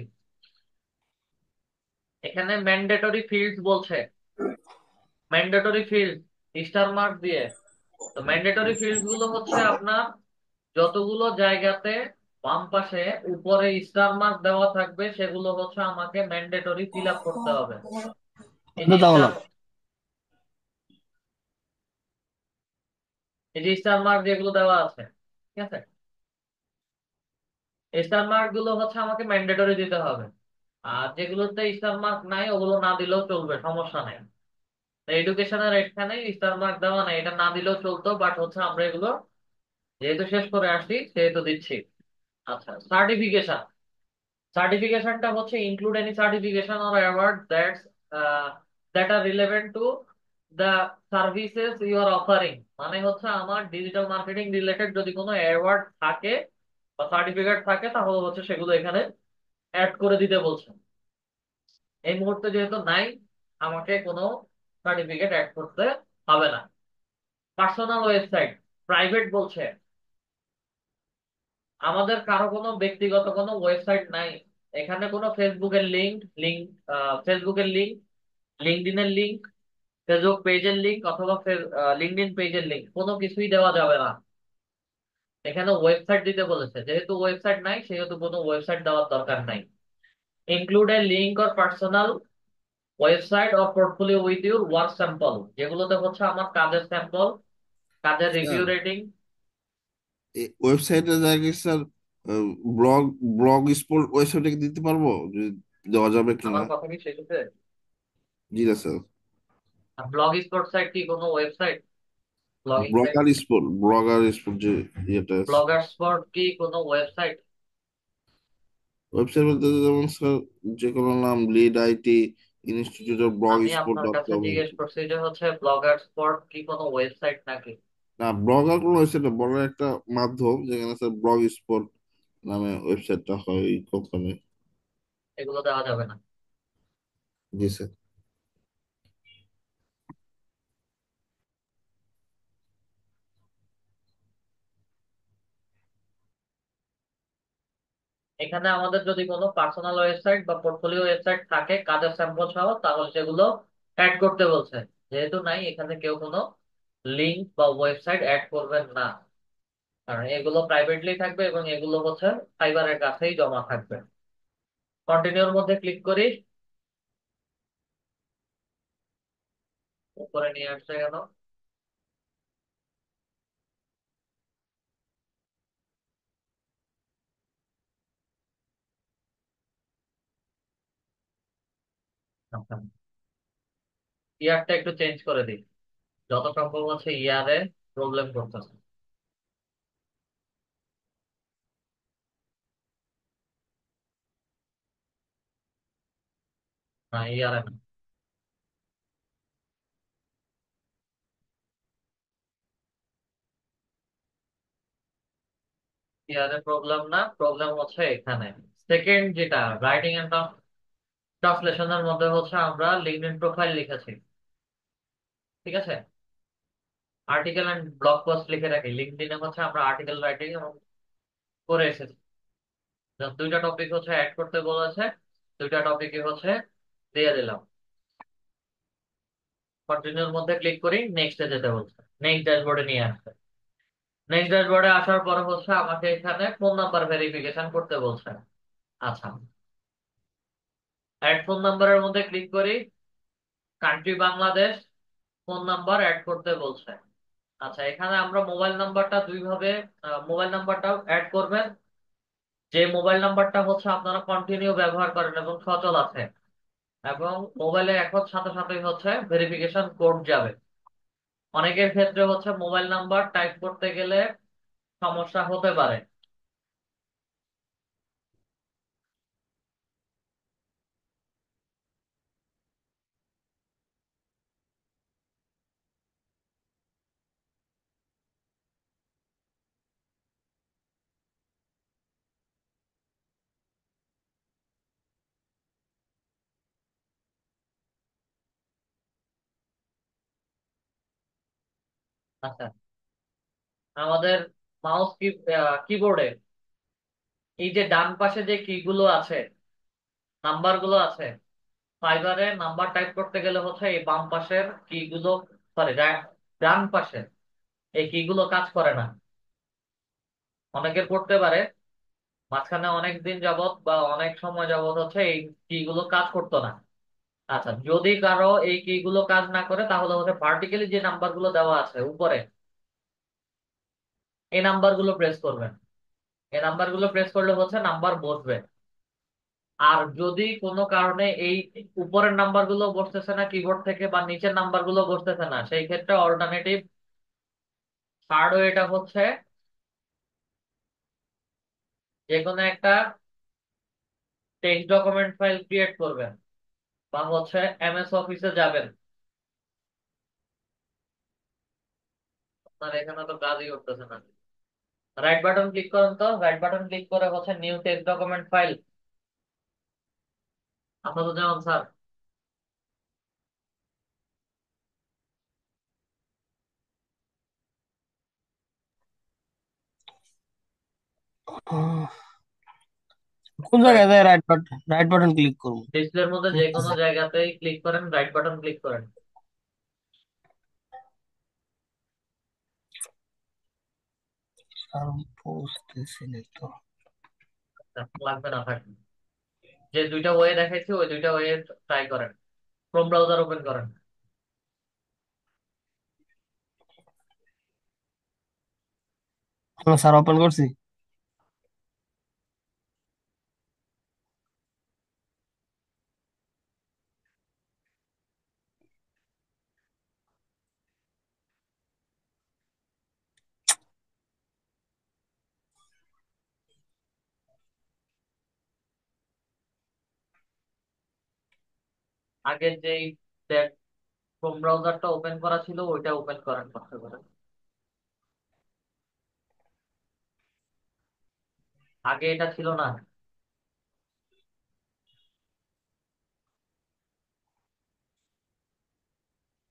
এখানে ম্যান্ডেটরি ফিল্ডস বলছে, ম্যান্ডেটরি ফিল্ড স্টার মার্ক দিয়ে। তো ম্যান্ডেটরি ফিল্ড গুলো হচ্ছে আপনার যতগুলো জায়গাতে বাম পাশে উপরে স্টার মার্ক দেওয়া থাকবে সেগুলো হচ্ছে আমাকে ম্যান্ডেটরি ফিল আপ করতে হবে। এই যে এটা দাও স্টার না। এই যে স্টার মার্ক যেগুলো দেওয়া আছে, ঠিক আছে, স্টার মার্ক গুলো হচ্ছে আমাকে ম্যান্ডেটরি দিতে হবে। আর যেগুলোতে স্টার মার্ক নাই ওগুলো না দিলেও চলবে, সমস্যা নাই। এডুকেশনের এখানে স্টার মার্ক দেওয়া নাই, এটা না দিলেও চলতো, বাট হচ্ছে আমরা এগুলো যেহেতু শেষ করে আসছি সেহেতু দিচ্ছি। আচ্ছা, সার্টিফিকেশন। সার্টিফিকেশনটা হচ্ছে include any certification or award that are relevant to the services you are offering. মানে হচ্ছে আমার ডিজিটাল মার্কেটিং রিলেটেড যদি কোনো অ্যাওয়ার্ড থাকে বা সার্টিফিকেট থাকে তাহলে হচ্ছে সেগুলো এখানে অ্যাড করে দিতে বলছেন। এই মুহূর্তে যেহেতু নাই, আমাকে কোনো সার্টিফিকেট অ্যাড করতে হবে না। পার্সোনাল ওয়েবসাইট, প্রাইভেট বলছে। আমাদের কারো কোনো ব্যক্তিগত কোনো ওয়েবসাইট নাই। এখানে কোনো ফেসবুকের লিংক লিংক ফেসবুকের লিংক, লিঙ্কডইনের লিংক, ফেসবুক পেজের লিংক অথবা লিঙ্কডইন পেজের লিংক কোনো কিছুই দেওয়া যাবে না। এখানে ওয়েবসাইট দিতে বলেছে, যেহেতু ওয়েবসাইট নাই সেহেতু কোনো ওয়েবসাইট দেওয়ার দরকার নাই। Include A link or personal website or portfolio with your work sample, যেগুলোতে হচ্ছে আমার কাজের স্যাম্পল, কাজের রিভিউ স্যার রেটিং। ওয়েবসাইটে জায়গায় স্যার ব্লগ ব্লগ স্পট ওয়েবসাইটে দিতে পারবো যদি দেওয়া যাবে আমার কিনা? কথা কি শেষ হচ্ছে? জি না স্যার। ব্লগ স্পট সাইট কি কোনো website? Blogging site? Blogger spot যে ইয়েটা আছে। ব্লগার স্পট কি কোনো ওয়েবসাইট? ওয়েবসাইট বলতে যেমন স্যার যে কোনো নাম lead IT institute of blog আমি স্পট আপনার ডট কাছে কম। জিজ্ঞেস করছি যে হচ্ছে ব্লগার স্পট কি কোনো ওয়েবসাইট নাকি? না, ব্লগার কোনো ওয়েবসাইট না, বড় একটা মাধ্যম যেখানে স্যার ব্লগ স্পট নামে ওয়েবসাইটটা হয় এই কোম্পানি। এগুলো দেওয়া যাবে না। জি স্যার। এখানে আমাদের যদি কোনো পার্সোনাল ওয়েবসাইট বা পোর্টফোলিও ওয়েবসাইট থাকে কাজের স্যাম্পল সহ তাহলে সেগুলো অ্যাড করতে বলছে। যেহেতু নাই, এখানে কেউ কোনো লিংক বা ওয়েবসাইট অ্যাড করবেন না, কারণ এগুলো প্রাইভেটলি থাকবে এবং এগুলো হচ্ছে ফাইবারের কাছেই জমা থাকবে। কন্টিনিউর মধ্যে ক্লিক করি, উপরে নিয়ে আসছে কেন? আচ্ছা, ইয়ারটা একটু চেঞ্জ করে দিই, যত সম্ভব হচ্ছে ইয়ারে প্রবলেম করতেছে। না, ইয়ারে না, ইয়ারে প্রবলেম না, প্রবলেম হচ্ছে এখানে। সেকেন্ড যেটা, রাইটিং এন্ড ট্রান্সলেশনের মধ্যে হচ্ছে আমরা লিঙ্কডইন প্রোফাইল লিখেছি, ঠিক আছে, আর্টিকেল এন্ড ব্লগ পোস্ট লিখে রাখি। লিঙ্কডইনে হচ্ছে আমরা আর্টিকেল রাইটিং করে এসেছি। Just দুইটা টপিক হচ্ছে অ্যাড করতে বলেছে, দুইটা টপিকই হচ্ছে দিয়ে দিলাম। কন্টিনিউর মধ্যে ক্লিক করি, নেক্সটে যেতে বলছে, নেক্সট ড্যাশবোর্ডে নিয়ে আসছে। নেক্সট ড্যাশবোর্ডে আসার পরে হচ্ছে আমাকে এখানে ফোন নাম্বার ভেরিফিকেশন করতে বলছে। আচ্ছা, অ্যাড ফোন নাম্বারের মধ্যে ক্লিক করি, country Bangladesh, phone number add করতে বলছে। আচ্ছা, এখানে আমরা মোবাইল নাম্বারটা দুইভাবে, মোবাইল নাম্বারটাও অ্যাড করবেন, যে মোবাইল নাম্বারটা হচ্ছে আপনারা কন্টিনিউ ব্যবহার করেন এবং সচল আছে, এবং মোবাইলে এখন সাথে সাথে হচ্ছে ভেরিফিকেশন কোড যাবে। অনেকের ক্ষেত্রে হচ্ছে মোবাইল নাম্বার টাইপ করতে গেলে সমস্যা হতে পারে। আচ্ছা, আমাদের মাউস কিবোর্ডে এই যে ডান পাশে যে কি গুলো আছে, নাম্বার গুলো আছে, ফাইবারে নাম্বার টাইপ করতে গেলে হচ্ছে এই বাম পাশের কি গুলো, সরি, ডান পাশে এই কি গুলো কাজ করে না। অনেকের করতে পারে, মাঝখানে অনেক দিন যাবত বা অনেক সময় যাবত হচ্ছে এই কি গুলো কাজ করতো না। আচ্ছা, যদি কারো এই কি গুলো কাজ না করে, তাহলে হচ্ছে ভার্টিক্যালি যে নাম্বার গুলো দেওয়া আছে উপরে, এই নাম্বার গুলো প্রেস করবেন। এই নাম্বার গুলো প্রেস করলে হচ্ছে নাম্বার বসবে। আর যদি কোনো কারণে এই উপরের নাম্বার গুলো বসতেছে না কিবোর্ড থেকে, বা নিচের নাম্বার গুলো বসতেছে না, সেই ক্ষেত্রে অল্টারনেটিভ থার্ড ওয়েটা হচ্ছে যে কোনো একটা টেক্সট ডকুমেন্ট ফাইল ক্রিয়েট করবেন, বা হচ্ছে এমএস অফিসে যাবেন। আপনার এখানে তো কাজই করতেছে না। রাইট বাটন ক্লিক করেন, তো রাইট বাটন ক্লিক করে হচ্ছে নিউ টেক্সট ডকুমেন্ট ফাইল, আপাতত যেমন স্যার। কোন জায়গায় যায় রাইট বাটন ক্লিক করবো? ডিসপ্লের মধ্যে যে কোনো জায়গাতেই ক্লিক করেন, রাইট বাটন ক্লিক করেন। বুঝতেছি তো। লাগবে না, থাকবে। যে দুইটা ওয়ে দেখাইছি ওই দুইটা ওয়ে ট্রাই করেন, ক্রোম ব্রাউজার ওপেন করেন। স্যার ওপেন করছি। আগের যেই ক্রোম ব্রাউজারটা ওপেন করা ছিল ওইটা ওপেন করেন কষ্ট করে। আগে এটা ছিল না,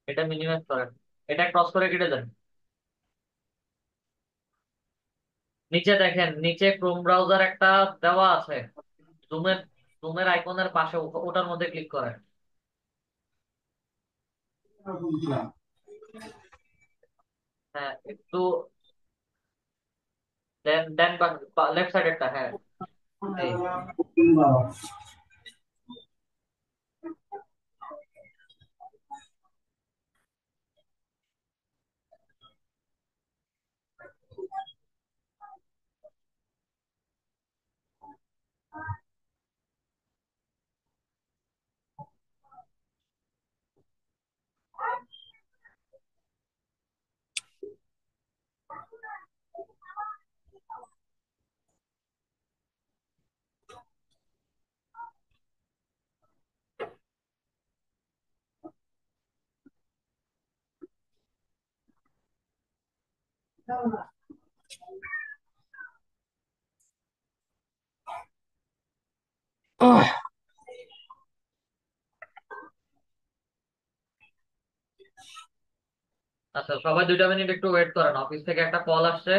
এটা মিনিমাইজ করেন, এটা ক্রস করে কেটে দেন। নিচে দেখেন, নিচে ক্রোম ব্রাউজার একটা দেওয়া আছে, জুমের জুমের আইকনের পাশে, ওটার মধ্যে ক্লিক করেন। হ্যাঁ, একটু দেন দেন, লেফট সাইডেরটা, হ্যাঁ, এই। উহ, আচ্ছা, সবাই 2টা মিনিট একটু ওয়েট করেন, অফিস থেকে একটা কল আসছে।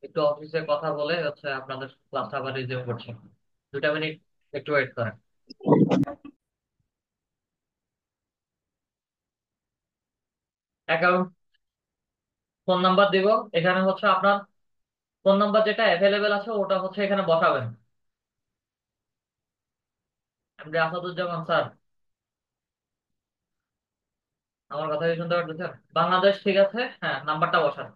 একটু অফিসে কথা বলে হচ্ছে আপনাদের ক্লাস আবার রিজিউম করছি। 2টা মিনিট একটু ওয়েট করেন। অ্যাকাউন্ট ফোন নাম্বার দিব। এখানে হচ্ছে আপনার ফোন নাম্বার যেটা অ্যাভেলেবেল আছে ওটা হচ্ছে এখানে বসাবেন। এমডি আসাদুজ্জামান স্যার, আমার কথা কি শুনতে পারতেছেন? বাংলাদেশ ঠিক আছে, হ্যাঁ নাম্বারটা বসান।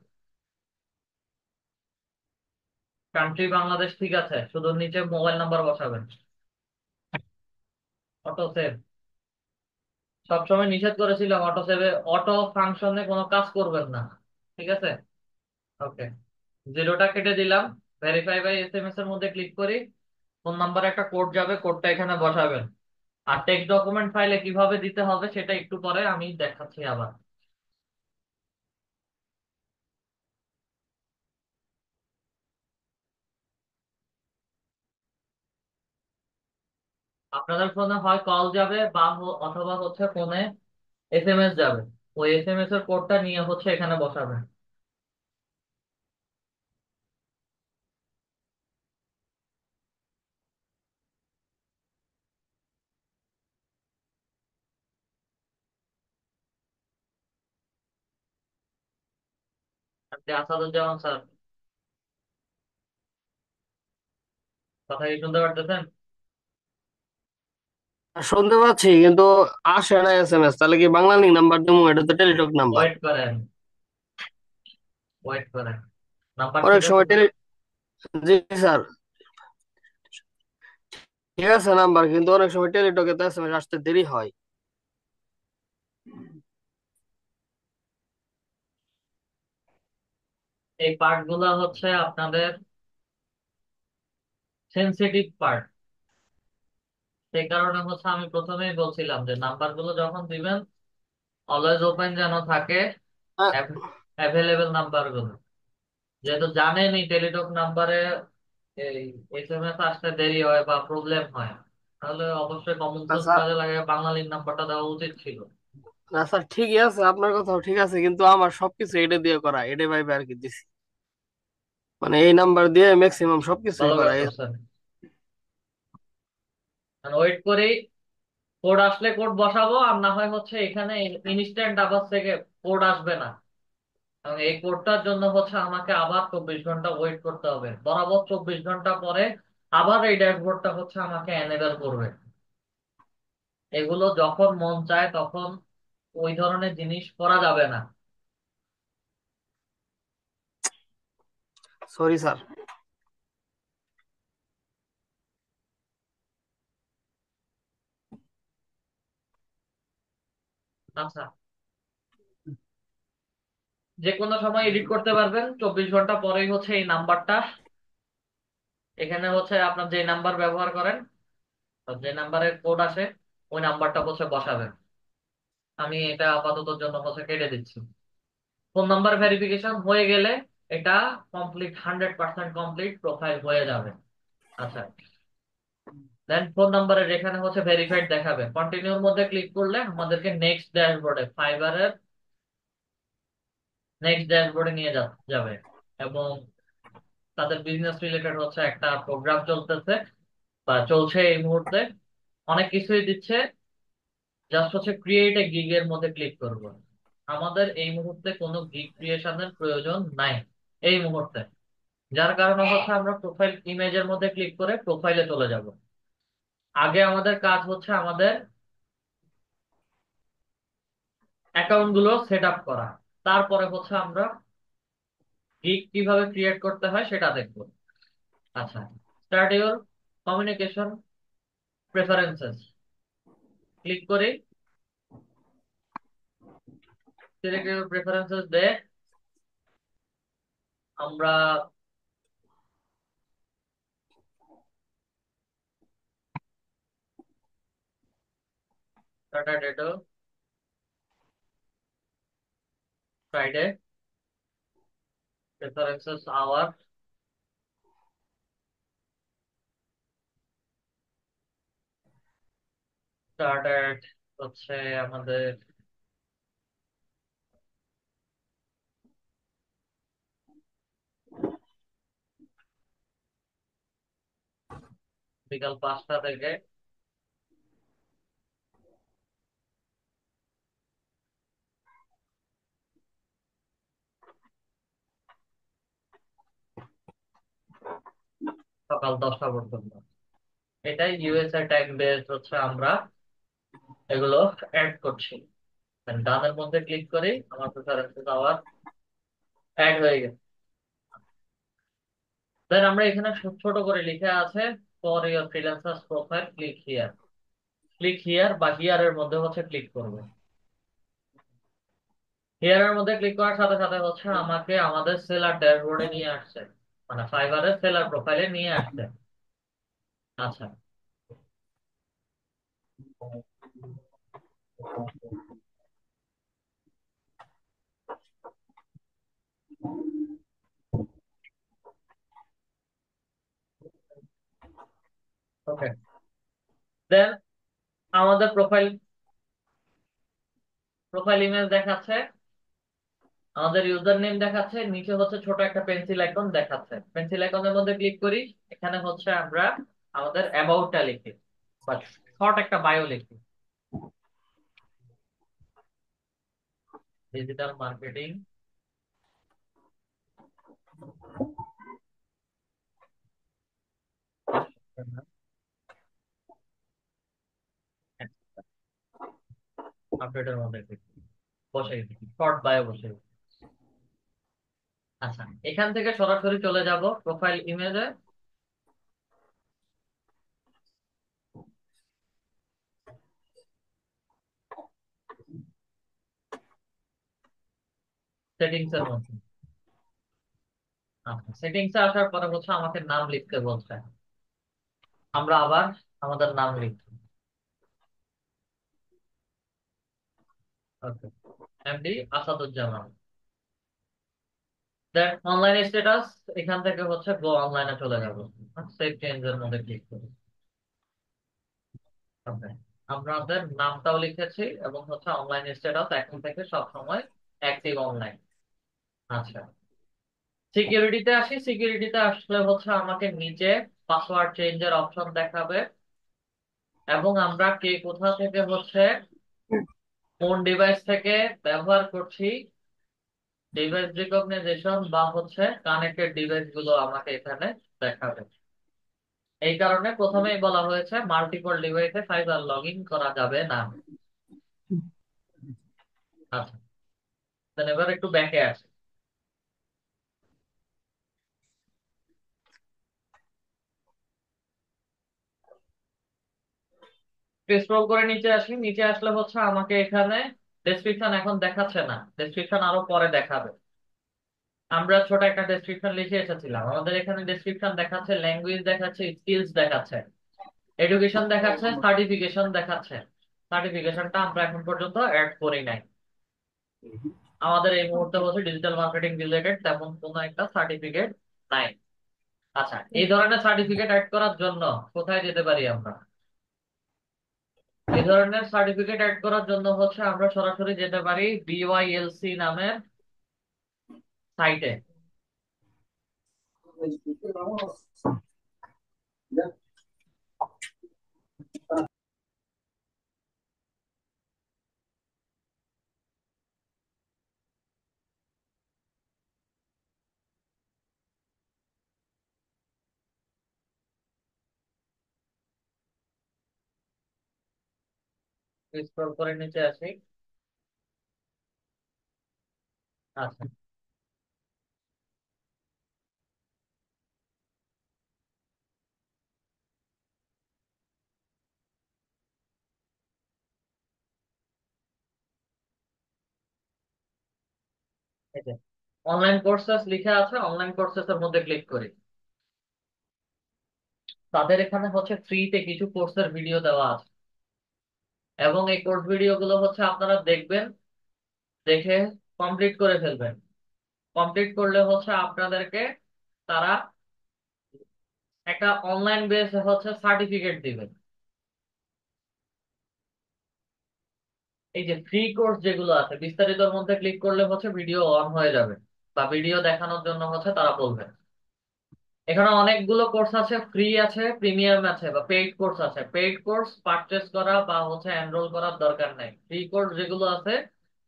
কান্ট্রি বাংলাদেশ ঠিক আছে, শুধু নিচে মোবাইল নাম্বার বসাবেন। অটো সেভ সবসময় নিষেধ করেছিলাম, অটো সেভে অটো ফাংশনে কোনো কাজ করবেন না, ঠিক আছে? ওকে, জিরোটা কেটে দিলাম। ভেরিফাই বাই এসএমএস এর মধ্যে ক্লিক করি। ফোন নাম্বারে একটা কোড যাবে, কোডটা এখানে বসাবেন। আর টেক্সট ডকুমেন্ট ফাইলে কিভাবে দিতে হবে সেটা একটু পরে আমি দেখাচ্ছি আবার। আপনাদের ফোনে হয় কল যাবে বা অথবা হচ্ছে ফোনে এসএমএস যাবে। ওই এসএমএস এর কোডটা নিয়ে হচ্ছে এখানে বসাবেন। আপনি আসাদুজ্জামান স্যার, কথা কি শুনতে পারতেছেন? শুনতে পাচ্ছি কিন্তু আসে না এসএমএস। তাহলে কি বাংলা লিঙ্ক নাম্বার দেবো? এটা তো টেলিটক নাম্বার। ওয়েট করেন, ওয়েট করেন। নাম্বার অনেক ঠিক আছে সময় তো? জি স্যার, ঠিক আছে নাম্বার, কিন্তু অনেক সময় টেলিটকে তো এসএমএস আসতে দেরি হয়। এই পার্ট গুলা হচ্ছে আপনাদের সেনসিটিভ পার্ট। সেই কারণে হচ্ছে আমি প্রথমেই বলছিলাম যে নাম্বার গুলো যখন দিবেন অলওয়েজ ওপেন যেন থাকে, হ্যাঁ, অ্যাভেলেবেল নাম্বার গুলো। যেহেতু জানেনই টেলিটক নাম্বারে এই এসএমএস আসতে দেরি হয় বা প্রবলেম হয়, তাহলে অবশ্যই কমন না সেন্স স্যার, কাজে লাগে, বাঙালির নাম্বারটা দেওয়া উচিত ছিল। না স্যার ঠিকই আছে, আপনার কথাও ঠিক আছে, কিন্তু আমার সবকিছু এটা দিয়ে করা, এটা ভাইবে আর কি দিছি। মানে এই নাম্বার দিয়ে ম্যাক্সিমাম সবকিছুই ভালো করা করতেছেন। ওয়েট করি, কোড আসলে কোড বসাবো, আর না হয় হচ্ছে এখানে ইনস্ট্যান্ট আবার থেকে কোড আসবে না। এবং এই কোডটার জন্য হচ্ছে আমাকে আবার 24 ঘন্টা ওয়েট করতে হবে, বরাবর 24 ঘন্টা পরে আবার এই ড্যাশবোর্ডটা হচ্ছে আমাকে এনেবল করবে। এগুলো যখন মন চায় তখন ওই ধরনের জিনিস করা যাবে না। Sorry sir. আচ্ছা, যে কোনো সময় এডিট করতে পারবেন, 24 ঘন্টা পরেই হচ্ছে এই নাম্বারটা এখানে হচ্ছে আপনার যে নাম্বার ব্যবহার করেন, যে নাম্বারের কোড আসে ওই নাম্বারটা হচ্ছে বসাবেন। আমি এটা আপাতত জন্য হচ্ছে কেটে দিচ্ছি। ফোন নাম্বার ভেরিফিকেশন হয়ে গেলে এটা কমপ্লিট, 100% কমপ্লিট প্রোফাইল হয়ে যাবে। আচ্ছা, দেন ফোন নাম্বারের এখানে হচ্ছে ভেরিফাইড দেখাবে, কন্টিনিউর মধ্যে ক্লিক করলে আমাদেরকে নেক্সট ড্যাশবোর্ডে, ফাইবারের নেক্সট ড্যাশবোর্ডে নিয়ে যাবে। এবং তাদের বিজনেস রিলেটেড হচ্ছে একটা প্রোগ্রাম চলতেছে বা চলছে এই মুহূর্তে, অনেক কিছুই দিচ্ছে। জাস্ট হচ্ছে ক্রিয়েট এ গিগ এর মধ্যে ক্লিক করব। আমাদের এই মুহূর্তে কোনো গিগ ক্রিয়েশনের প্রয়োজন নাই এই মুহূর্তে। যার কারণে হচ্ছে আমরা প্রোফাইল ইমেজের মধ্যে ক্লিক করে প্রোফাইলে চলে যাব। আগে আমাদের কাজ হচ্ছে আমাদের অ্যাকাউন্ট গুলো সেট আপ করা, তারপরে হচ্ছে আমরা গিগ কিভাবে ক্রিয়েট করতে হয় সেটা দেখবো। আচ্ছা, start your communication preferences click করি। সিলেক্ট ইউর প্রেফারেন্সেস দে আমরা Saturday to Friday preferences our started হচ্ছে আমাদের বিকাল 5টা থেকে সকাল 10টা পর্যন্ত। এটাই ইউএসএ টাইম বেসড হচ্ছে আমরা এগুলো অ্যাড করছি। ডানের মধ্যে ক্লিক করি, আমার প্রেফারেন্সেস আওয়ার অ্যাড হয়ে গেছে। দেন আমরা এখানে ছোট করে লিখে আছে for your freelancers profile click here. Click here বা হিয়ার এর মধ্যে হচ্ছে ক্লিক করব। হিয়ার এর মধ্যে ক্লিক করার সাথে সাথে হচ্ছে আমাকে আমাদের সেলার ড্যাশবোর্ডে নিয়ে আসছে, মানে ফাইবারের সেলার প্রোফাইলে নিয়ে আসছে। আচ্ছা, ওকে। দেন আমাদের প্রোফাইল প্রোফাইল ইমেজ দেখাচ্ছে, আমাদের ইউজার নেম দেখাচ্ছে, নিচে হচ্ছে ছোট একটা পেন্সিল আইকন দেখাচ্ছে। পেন্সিল আইকনের মধ্যে ক্লিক করি, এখানে হচ্ছে আমরা আমাদের অ্যাবাউটটা লিখি বা শর্ট একটা বায়ো লিখি। ডিজিটাল মার্কেটিং আপডেটের মধ্যে click করি। বসাই দিই, শর্ট বায়ো বসাই দিই। আচ্ছা, এখান থেকে সরাসরি চলে যাব প্রোফাইল ইমেজে। সেটিংস এর মধ্যে, আচ্ছা সেটিংস এ আসার পরে হচ্ছে আমাকে নাম লিখতে বলছে। আমরা আবার আমাদের নাম লিখি। ওকে, এমডি আসাদুজ্জামান। দেন অনলাইন স্ট্যাটাস, এখান থেকে হচ্ছে গো অনলাইনে চলে যাব। সেভ চেঞ্জ এর মধ্যে ক্লিক করি। ওকে, আপনাদের নামটাও লিখেছি এবং হচ্ছে অনলাইন স্ট্যাটাস এখন থেকে সব সময় অ্যাক্টিভ অনলাইন। আচ্ছা, সিকিউরিটিতে আসি। সিকিউরিটিতে আসলে হচ্ছে আমাকে নিচে পাসওয়ার্ড চেঞ্জের অপশন দেখাবে এবং আমরা কে কোথা থেকে হচ্ছে কোন ডিভাইস থেকে ব্যবহার করছি, ডিভাইস রিকগনাইজেশন বা হচ্ছে কানেক্টেড ডিভাইস গুলো আমাকে এখানে দেখাবে। এই কারণে প্রথমেই বলা হয়েছে মাল্টিপল ডিভাইসে ফাইবার লগ ইন করা যাবে না। আচ্ছা, তাহলে এবার একটু ব্যাকে আসি। স্ক্রল করে নিচে আসি। নিচে আসলে হচ্ছে আমাকে এখানে ডেসক্রিপশন এখন দেখাচ্ছে না, ডেসক্রিপশন আরো পরে দেখাবে। আমরা ছোট একটা ডেসক্রিপশন লিখে এসেছিলাম, আমাদের এখানে ডেসক্রিপশন দেখাচ্ছে, ল্যাঙ্গুয়েজ দেখাচ্ছে, স্কিলস দেখাচ্ছে, এডুকেশন দেখাচ্ছে, সার্টিফিকেশন দেখাচ্ছে। সার্টিফিকেশনটা আমরা এখন পর্যন্ত অ্যাড করি নাই। আমাদের এই মুহূর্তে হচ্ছে ডিজিটাল মার্কেটিং রিলেটেড তেমন কোনো একটা সার্টিফিকেট নাই। আচ্ছা, এই ধরনের সার্টিফিকেট অ্যাড করার জন্য কোথায় যেতে পারি আমরা? এই ধরনের সার্টিফিকেট অ্যাড করার জন্য হচ্ছে আমরা সরাসরি যেতে পারি বিওয়াইএলসি নামের সাইটে। স্ক্রল করে নিচে আসি। আচ্ছা, এই যে অনলাইন কোর্সেস লিখা আছে, অনলাইন কোর্সেস এর মধ্যে ক্লিক করি। তাদের এখানে হচ্ছে ফ্রিতে কিছু কোর্সের ভিডিও দেওয়া আছে এবং এই কোর্স ভিডিও গুলো হচ্ছে আপনারা দেখবেন, দেখে কমপ্লিট করে ফেলবেন। কমপ্লিট করলে হচ্ছে আপনাদেরকে তারা একটা অনলাইন বেস হচ্ছে সার্টিফিকেট দিবে। এই যে ফ্রি কোর্স যেগুলো আছে বিস্তারিতর মধ্যে ক্লিক করলে হচ্ছে ভিডিও অন হয়ে যাবে, বা ভিডিও দেখানোর জন্য হচ্ছে তারা বলবে। এখানে অনেকগুলো কোর্স আছে, ফ্রি আছে, প্রিমিয়াম আছে, বা পেইড কোর্স আছে। পেইড কোর্স পারচেস করা বা হচ্ছে এনরোল করার দরকার নাই। ফ্রি কোর্স যেগুলো আছে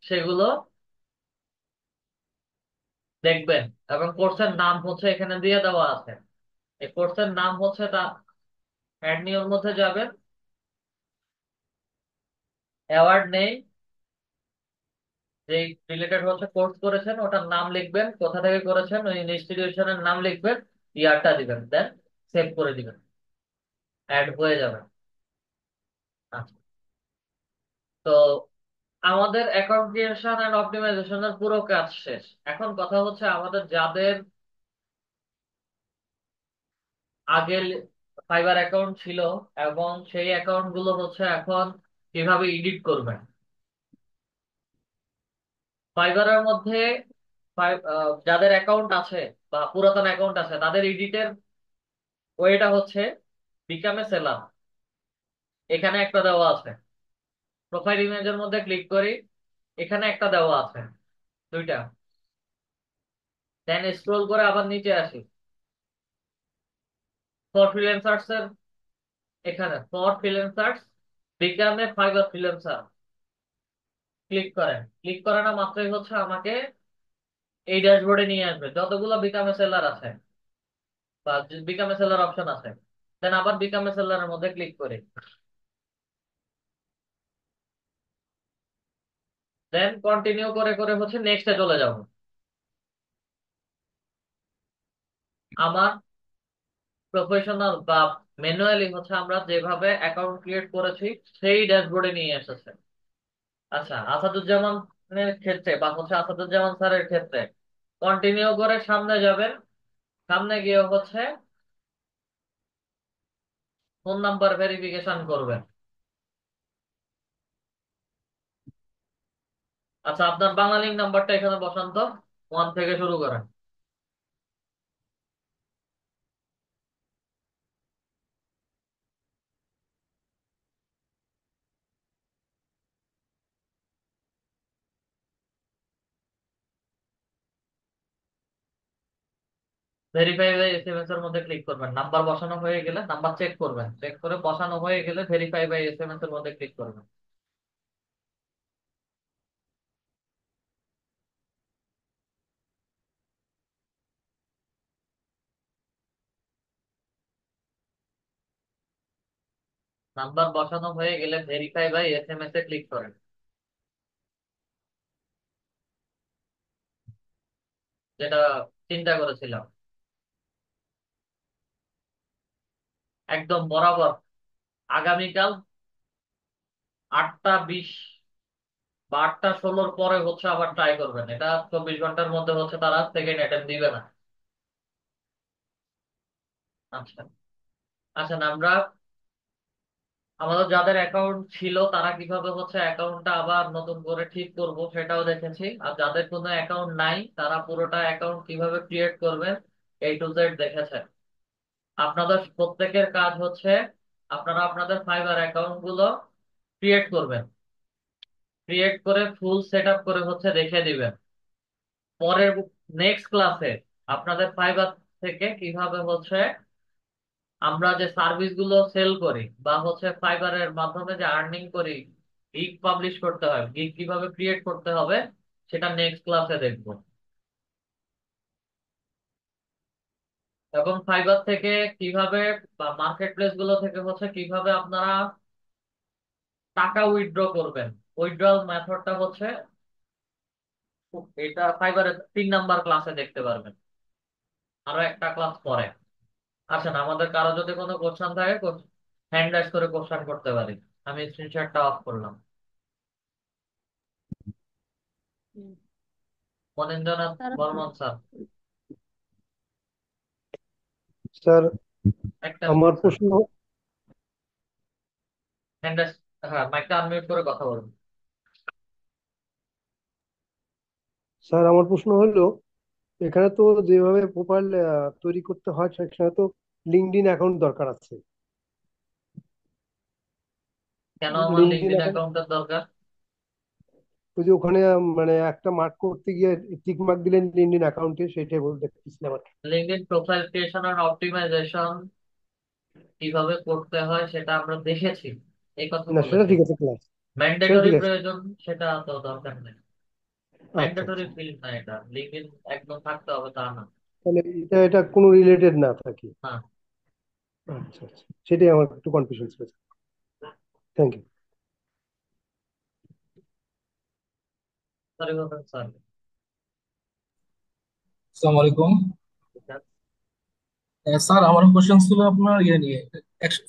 সেগুলো দেখবেন, এবং কোর্সের নাম হচ্ছে এখানে দিয়ে দেওয়া আছে। এই কোর্সের নাম হচ্ছে তা অ্যাড নিউর মধ্যে যাবেন, অ্যাওয়ার্ড নেই, যে রিলেটেড হচ্ছে কোর্স করেছেন ওটার নাম লিখবেন, কোথা থেকে করেছেন ওই ইনস্টিটিউশনের নাম লিখবেন, ইয়ারটা দিবেন, দেন সেভ করে দিবেন, অ্যাড হয়ে যাবে। আচ্ছা, তো আমাদের অ্যাকাউন্ট ক্রিয়েশন এন্ড অপটিমাইজেশনের পুরো কাজ শেষ। এখন কথা হচ্ছে আমাদের যাদের আগে ফাইবার অ্যাকাউন্ট ছিল এবং সেই অ্যাকাউন্ট গুলো হচ্ছে এখন কিভাবে এডিট করবেন। ফাইবারের মধ্যে যাদের অ্যাকাউন্ট আছে বা পুরাতন অ্যাকাউন্ট আছে তাদের এডিটের ওয়েটা হচ্ছে বিকাম এ সেলার। এখানে একটা দেওয়া আছে, প্রোফাইল ইমেজের মধ্যে ক্লিক করি, এখানে একটা দেওয়া আছে, দুইটা। দেন স্ক্রোল করে আবার নিচে আসি, ফর ফ্রিল্যান্সার্স এর এখানে for freelancers become a fibre freelancer click করেন। ক্লিক করানো মাত্রই হচ্ছে আমাকে এই ড্যাশবোর্ডে নিয়ে আসবে যতগুলো বিকাম এ সেলার আছে বা বিকাম এ সেলার অপশন আছে। দেন আবার বিকাম এ সেলারের মধ্যে ক্লিক করি, দেন কন্টিনিউ করে করে হচ্ছে নেক্সটে চলে যাব। আমার প্রফেশনাল বা ম্যানুয়ালি হচ্ছে আমরা যেভাবে অ্যাকাউন্ট ক্রিয়েট করেছি সেই ড্যাশবোর্ডে নিয়ে এসেছে। আচ্ছা, আসাদুজ্জামানের ক্ষেত্রে বা হচ্ছে আসাদুজ্জামান স্যারের ক্ষেত্রে কন্টিনিউ করে সামনে যাবেন, সামনে গিয়ে হচ্ছে ফোন নাম্বার ভেরিফিকেশন করবেন। আচ্ছা, আপনার বাংলালিংক নাম্বারটা এখানে বসান তো, 1 থেকে শুরু করেন। ভেরিফাই বাই এসএমএস এর মধ্যে ক্লিক করবেন, নাম্বার বসানো হয়ে গেলে নাম্বার চেক করবেন, চেক করে বসানো হয়ে গেলে ভেরিফাই বাই এসএমএস এর মধ্যে ক্লিক করবেন। নাম্বার বসানো হয়ে গেলে ভেরিফাই বাই এসএমএস এ ক্লিক করেন, যেটা চিন্তা করেছিলাম। একদম বরাবর আগামীকাল 8টা 20 বা 8টা 16 পরে হচ্ছে আবার ট্রাই করবেন। এটা 24 ঘন্টার মধ্যে হচ্ছে তারা সেকেন্ড অ্যাটেম্প দিবে না। আচ্ছা, আচ্ছা, আমরা আমাদের যাদের অ্যাকাউন্ট ছিল তারা কিভাবে হচ্ছে অ্যাকাউন্টটা আবার নতুন করে ঠিক করব সেটাও দেখেছি। আর যাদের কোনো অ্যাকাউন্ট নাই তারা পুরোটা অ্যাকাউন্ট কিভাবে ক্রিয়েট করবেন A to Z দেখেছেন। আপনাদের প্রত্যেকের কাজ হচ্ছে আপনারা আপনাদের ফাইবার অ্যাকাউন্ট গুলো ক্রিয়েট করবেন, ক্রিয়েট করে ফুল সেট আপ করে হচ্ছে রেখে দিবেন। পরের নেক্সট ক্লাসে আপনাদের ফাইবার থেকে কিভাবে হচ্ছে আমরা যে সার্ভিস গুলো সেল করি বা হচ্ছে ফাইবারের মাধ্যমে যে আর্নিং করি, গিগ পাবলিশ করতে হয়, গিগ কিভাবে ক্রিয়েট করতে হবে সেটা নেক্সট ক্লাসে দেখবো। এবং ফাইবার থেকে কিভাবে বা মার্কেট প্লেস গুলো থেকে হচ্ছে কিভাবে আপনারা টাকা উইথড্র করবেন, উইথড্রল মেথডটা হচ্ছে এটা ফাইবারের 3 নাম্বার ক্লাসে দেখতে পারবেন, আরো একটা ক্লাস পরে। আসেন, আমাদের কারো যদি কোনো কোশ্চেন থাকে হ্যান্ড রাইজ করে কোশ্চেন করতে পারি। আমি স্ক্রিনশটটা অফ করলাম। মনিন্দ্রনাথ বর্মন স্যার, স্যার একটা আমার মিনিট স্যার, প্রশ্ন হ্যান্ড রাইজ, হ্যাঁ মাইকটা আনমিউট করে কথা বলুন। স্যার আমার প্রশ্ন হলো এখানে তো যেভাবে প্রোফাইল তৈরি করতে হয় সেখানে তো লিঙ্কডইন অ্যাকাউন্ট দরকার আছে। কেন আমার লিঙ্কডইন লিঙ্কডইন অ্যাকাউন্ট, অ্যাকাউন্টের দরকার? ওই যে ওখানে মানে একটা মার্ক করতে গিয়ে টিক মার্ক দিলেন লিঙ্কডইন অ্যাকাউন্টে, সেটাই বলতে দেখতেছিলাম আর কি। লিঙ্কডইন প্রোফাইল ক্রিয়েশন আর অপটিমাইজেশন কিভাবে করতে হয় সেটা আমরা দেখেছি, এই কথা না সেটা বলেছি। ঠিক আছে ক্লাস, সেটা ম্যান্ডেটরি ঠিক আছে। প্রয়োজন সেটা তো দরকার নেই। আচ্ছা ম্যান্ডেটরি আচ্ছা, ফিল্ড না এটা, লিঙ্কডইন একদম থাকতে হবে তা না। তাহলে এটা কোনো রিলেটেড না থাকি। হ্যাঁ। আচ্ছা আচ্ছা, সেটাই আমার একটু কনফিউশন ছিল। Thank you. সরি বলবেন স্যার। আসসালামু আলাইকুম। স্যার আমার কোশ্চেন ছিল আপনার ইয়ে নিয়ে,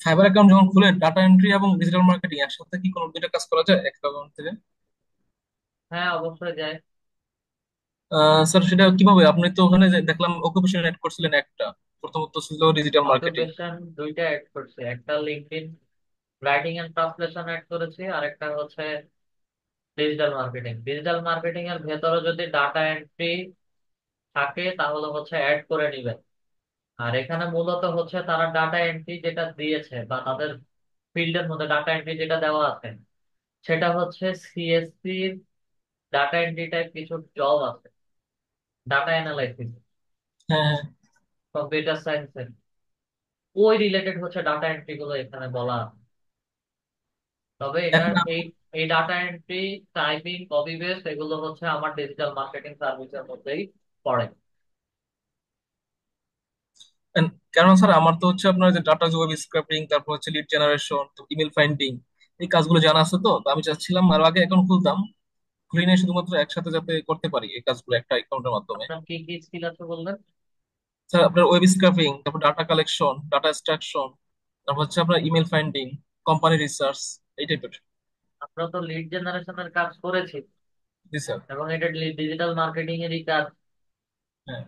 ফাইবার অ্যাকাউন্ট যখন খুলে ডাটা এন্ট্রি এবং ডিজিটাল মার্কেটিং একসাথে কি কোনো দুইটা কাজ করা যায় এক অ্যাকাউন্ট থেকে? হ্যাঁ অবশ্যই যায়। স্যার সেটা কিভাবে? আপনি তো ওখানে যে দেখলাম অকুপেশন অ্যাড করছিলেন একটা, প্রথমত ছিল ডিজিটাল মার্কেটিং। অকুপেশন দুইটা অ্যাড করছি, একটা LinkedIn writing and translation add করেছি, আর একটা হচ্ছে ডিজিটাল মার্কেটিং। ডিজিটাল মার্কেটিং এর ভেতরে যদি ডাটা এন্ট্রি থাকে তাহলে হচ্ছে অ্যাড করে নিবেন। আর এখানে মূলত হচ্ছে তারা ডাটা এন্ট্রি যেটা দিয়েছে বা তাদের ফিল্ডের মধ্যে ডাটা এন্ট্রি যেটা দেওয়া আছে সেটা হচ্ছে সিএসসি ডাটা এন্ট্রি টাইপ কিছু জব আছে, ডাটা অ্যানালাইসিস, হ্যাঁ হ্যাঁ। কম্পিউটার সায়েন্সের, ওই রিলেটেড হচ্ছে ডাটা এন্ট্রি গুলো এখানে বলা আছে। তবে এটার এখন এই data entry, typing, copy paste এগুলো হচ্ছে আমার ডিজিটাল মার্কেটিং সার্ভিসের মধ্যেই পড়ে। কেন স্যার, আমার তো হচ্ছে আপনার যে ডাটা ওয়েব স্ক্রাপিং, তারপর হচ্ছে লিড জেনারেশন, ইমেল ফাইন্ডিং, এই কাজগুলো জানা আছে। তো আমি চাচ্ছিলাম আরো আগে অ্যাকাউন্ট খুলতাম, খুলে নিয়ে শুধুমাত্র একসাথে যাতে করতে পারি এই কাজগুলো একটা অ্যাকাউন্টের মাধ্যমে। আপনার কি কি স্কিল আছে বললেন? স্যার আপনার ওয়েব স্ক্রাপিং, তারপর ডাটা কালেকশন, ডাটা এক্সট্রাকশন, তারপর হচ্ছে আপনার ইমেল ফাইন্ডিং, কোম্পানি রিসার্চ, এই টাইপের। আমরা তো লিড জেনারেশনের কাজ করেছি, জি স্যার। এবং এটা ডিজিটাল মার্কেটিং এরই কাজ। হ্যাঁ।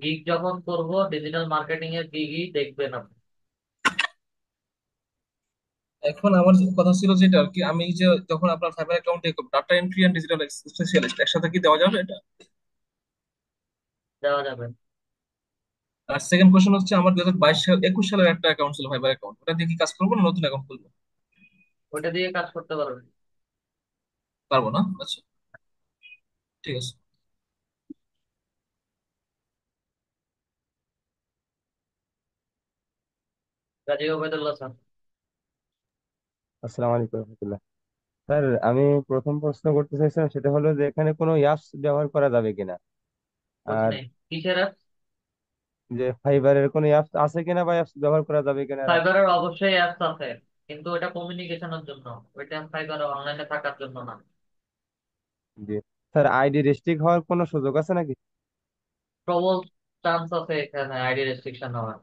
গিগ যখন করব ডিজিটাল মার্কেটিং এর গিগই দেখবেন আপনি। এখন আমার যে কথা ছিল যেটা আর কি, আমি যে যখন আপনার ফাইবার অ্যাকাউন্টে data entry and digital specialist একসাথে কি দেওয়া যাবে এটা? দেওয়া যাবে। আর সেকেন্ড কোশ্চেন হচ্ছে, আমার 2022 সালের একটা অ্যাকাউন্ট ছিল ফাইবার অ্যাকাউন্ট, ওটা দিয়ে কি কাজ করবো না নতুন অ্যাকাউন্ট খুলবো? ওইটা দিয়ে কাজ করতে পারবেন। পারবো না? আচ্ছা, ঠিক আছে। কাজী ওবেদুল্লাহ স্যার। আসসালামু আলাইকুম রহমতুল্লাহ। স্যার, আমি প্রথম প্রশ্ন করতে চাইছিলাম সেটা হলো যে এখানে কোনো অ্যাপস ব্যবহার করা যাবে কিনা, আর বুঝলি কিসের app? যে ফাইবারের কোনো অ্যাপস আছে কিনা বা অ্যাপস ব্যবহার করা যাবে কিনা। ফাইবারের অবশ্যই অ্যাপস আছে, কিন্তু ওটা কমিউনিকেশনের জন্য, ওইটা ফাইবার অনলাইনে থাকার জন্য না। জি স্যার, আইডি রেস্ট্রিক্ট হওয়ার কোনো সুযোগ আছে নাকি? প্রবল চান্স আছে এখানে আইডি রেস্ট্রিকশন হওয়ার।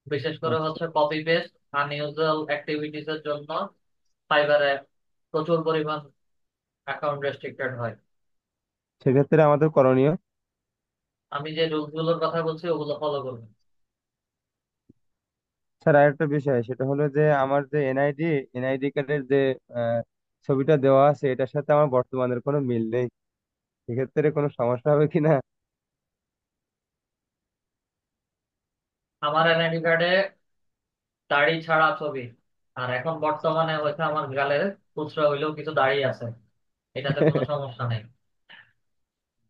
বিশেষ করে আচ্ছা, হচ্ছে কপি পেস্ট আনইউজুয়াল অ্যাক্টিভিটিস এর জন্য ফাইবারে প্রচুর পরিমাণ অ্যাকাউন্ট রেস্ট্রিক্টেড হয়। সেক্ষেত্রে আমাদের করণীয়। আমি যে রুলস গুলোর কথা বলছি ওগুলো ফলো করবেন। স্যার, আরেকটা বিষয় সেটা হলো যে আমার যে এনআইডি কার্ডের যে আহ, ছবিটা দেওয়া আছে এটার সাথে আমার বর্তমানের কোনো মিল নেই, সেক্ষেত্রে কোনো সমস্যা হবে কিনা। আমার এনআইডি কার্ডে দাড়ি ছাড়া ছবি, আর এখন বর্তমানে হয়তো আমার গালে খুচরা হইলেও কিছু দাড়ি আছে, এটাতে কোনো সমস্যা নেই।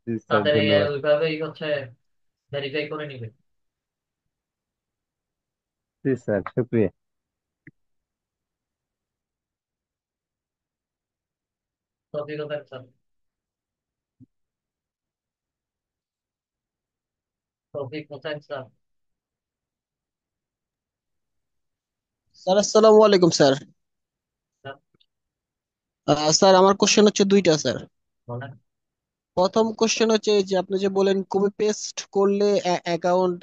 জি স্যার, তাদের এই ধন্যবাদ। ওইভাবেই হচ্ছে ভেরিফাই করে নিবে। জি স্যার, শুক্রিয়া। তৌফিক হোসেন স্যার। তৌফিক হোসেন স্যার। স্যার আসসালামু আলাইকুম স্যার। স্যার, স্যার আমার কোশ্চেন হচ্ছে দুইটা স্যার। বলেন। প্রথম কোশ্চেন হচ্ছে এই যে আপনি যে বলেন কপি পেস্ট করলে অ্যাকাউন্ট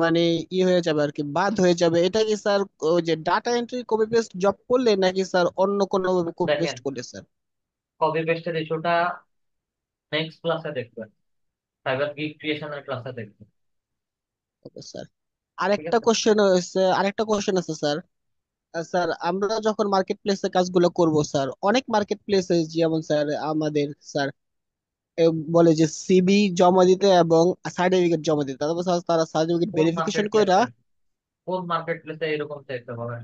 মানে হয়ে যাবে আর কি, বাদ হয়ে যাবে, এটা কি স্যার ওই যে data entry copy paste job করলে নাকি স্যার অন্য কোনো ভাবে কপি দেখেন, পেস্ট করলে স্যার? কপি পেস্টের ইস্যুটা নেক্সট ক্লাসে দেখবেন, সাইবার গিগ ক্রিয়েশনের ক্লাসে দেখবেন। Okay sir. ঠিক আছে। আরেকটা কোশ্চেন আছে স্যার। স্যার আমরা যখন মার্কেট প্লেসে কাজগুলো করব স্যার, অনেক মার্কেট প্লেসে যেমন স্যার আমাদের স্যার এ বলে যে সিবি জমা দিতে এবং সার্টিফিকেট জমা দিতে, তারপর তারা সার্টিফিকেট কোন ভেরিফিকেশন মার্কেট কইরা। প্লেসে কোন মার্কেট প্লেসে এরকম চাইতে হবে?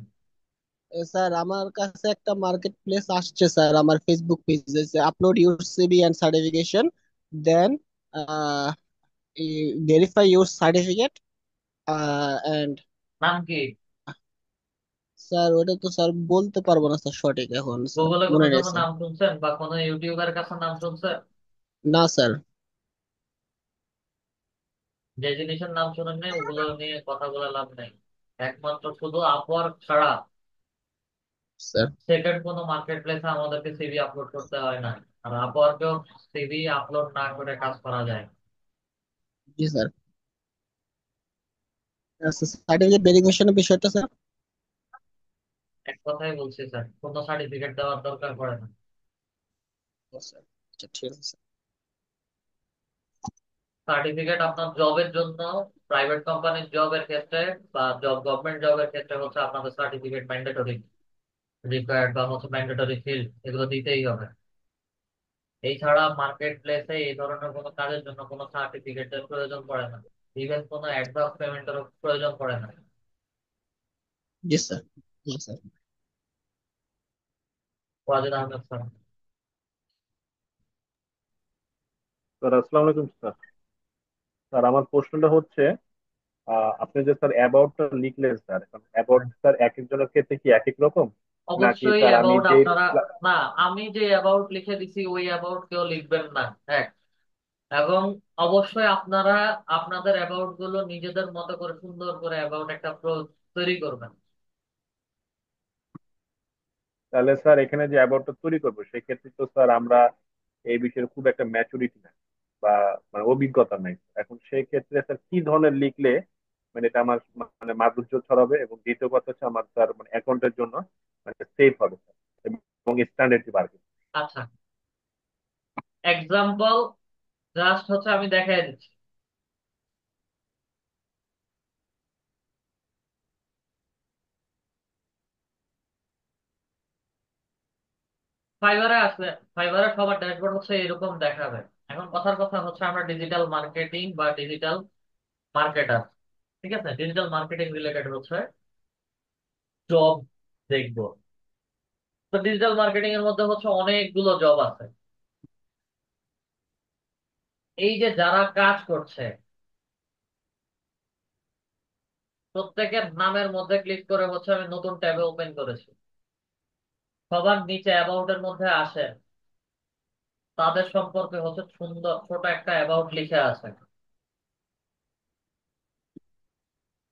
স্যার আমার কাছে একটা মার্কেট প্লেস আসছে স্যার, আমার ফেসবুক পেজে, upload your CV and certification, then verify your certificate and. নাম কি? স্যার ওটা তো স্যার বলতে পারবো না স্যার সঠিক এখন স্যার, গুগলে মনে কোনো নেই জন্য স্যার। নাম শুনছেন বা কোনো ইউটিউবের কাছে নাম শুনছেন? না স্যার। যে জিনিসের নাম শুনেন নাই ওগুলো নিয়ে কথা বলে লাভ নাই। একমাত্র শুধু আপওয়ার্ক ছাড়া স্যার। সেকেন্ড কোনো মার্কেট প্লেসে আমাদেরকে সিভি আপলোড করতে হয় না। আর আপওয়ার্কেও সিভি আপলোড না করে কাজ করা যায়। জি স্যার। সার্টিফিকেট ভেরিফিকেশনের বিষয়টা স্যার। এক কথাই বলছি স্যার, কোনো সার্টিফিকেট দেওয়ার দরকার পড়ে না। ও স্যার, আচ্ছা ঠিক আছে স্যার। সার্টিফিকেট আপনার জবের জন্য, প্রাইভেট কোম্পানির জবের ক্ষেত্রে বা গভর্নমেন্ট জবের ক্ষেত্রে হচ্ছে আপনাদের সার্টিফিকেট ম্যান্ডেটরি রিকোয়ার্ড বা হচ্ছে ম্যান্ডেটরি ফিল্ড, এগুলো দিতেই হবে। এই ছাড়া মার্কেট প্লেসে এই ধরনের কোনো কাজের জন্য কোনো সার্টিফিকেটের প্রয়োজন পড়ে না। ইভেন কোনো অ্যাডভান্স পেমেন্টেরও প্রয়োজন পড়ে না। জি স্যার। জি sir. Wajed Ahmed sir. Sir আসসালামু আলাইকুম স্যার। স্যার আমার প্রশ্নটা হচ্ছে, আপনি যে স্যার অ্যাবাউটটা লিখলেন স্যার, এখন অ্যাবাউট স্যার এক একজনের ক্ষেত্রে কি এক এক রকম, নাকি অবশ্যই স্যার আমি অ্যাবাউট যে আপনারা, না, আমি যে অ্যাবাউট লিখে দিছি ওই অ্যাবাউট কেউ লিখবেন না। এক, এবং অবশ্যই আপনারা আপনাদের অ্যাবাউট গুলো নিজেদের মতো করে সুন্দর করে অ্যাবাউট একটা তৈরি করবেন। তাহলে স্যার এখানে যে অ্যাবাউটটা তৈরি করবো সেক্ষেত্রে তো স্যার আমরা এই বিষয়ে খুব একটা ম্যাচুরিটি নাই বা মানে অভিজ্ঞতা নাই। এখন সেই ক্ষেত্রে স্যার কি ধরনের লিখলে মানে এটা আমার মানে মাধুর্য ছড়াবে, এবং দ্বিতীয় কথা হচ্ছে আমার স্যার মানে অ্যাকাউন্টের জন্য মানে সেফ হবে স্যার, এবং স্ট্যান্ডার্ড বাড়বে। আচ্ছা, এক্সাম্পল জাস্ট হচ্ছে আমি দেখাই দিচ্ছি। ফাইবারে আসলে, ফাইবারে সবার ড্যাশবোর্ড হচ্ছে এরকম দেখাবে। এখন কথার কথা হচ্ছে আমরা ডিজিটাল মার্কেটিং বা ডিজিটাল মার্কেটার, ঠিক আছে, ডিজিটাল মার্কেটিং রিলেটেড হচ্ছে জব দেখবো। তো ডিজিটাল মার্কেটিং এর মধ্যে হচ্ছে অনেকগুলো জব আছে। এই যে যারা কাজ করছে প্রত্যেকের নামের মধ্যে ক্লিক করে হচ্ছে আমি নতুন ট্যাবে ওপেন করেছি। সবার নিচে অ্যাবাউট এর মধ্যে আসে, তাদের সম্পর্কে হচ্ছে সুন্দর ছোট একটা অ্যাবাউট লিখে আছে।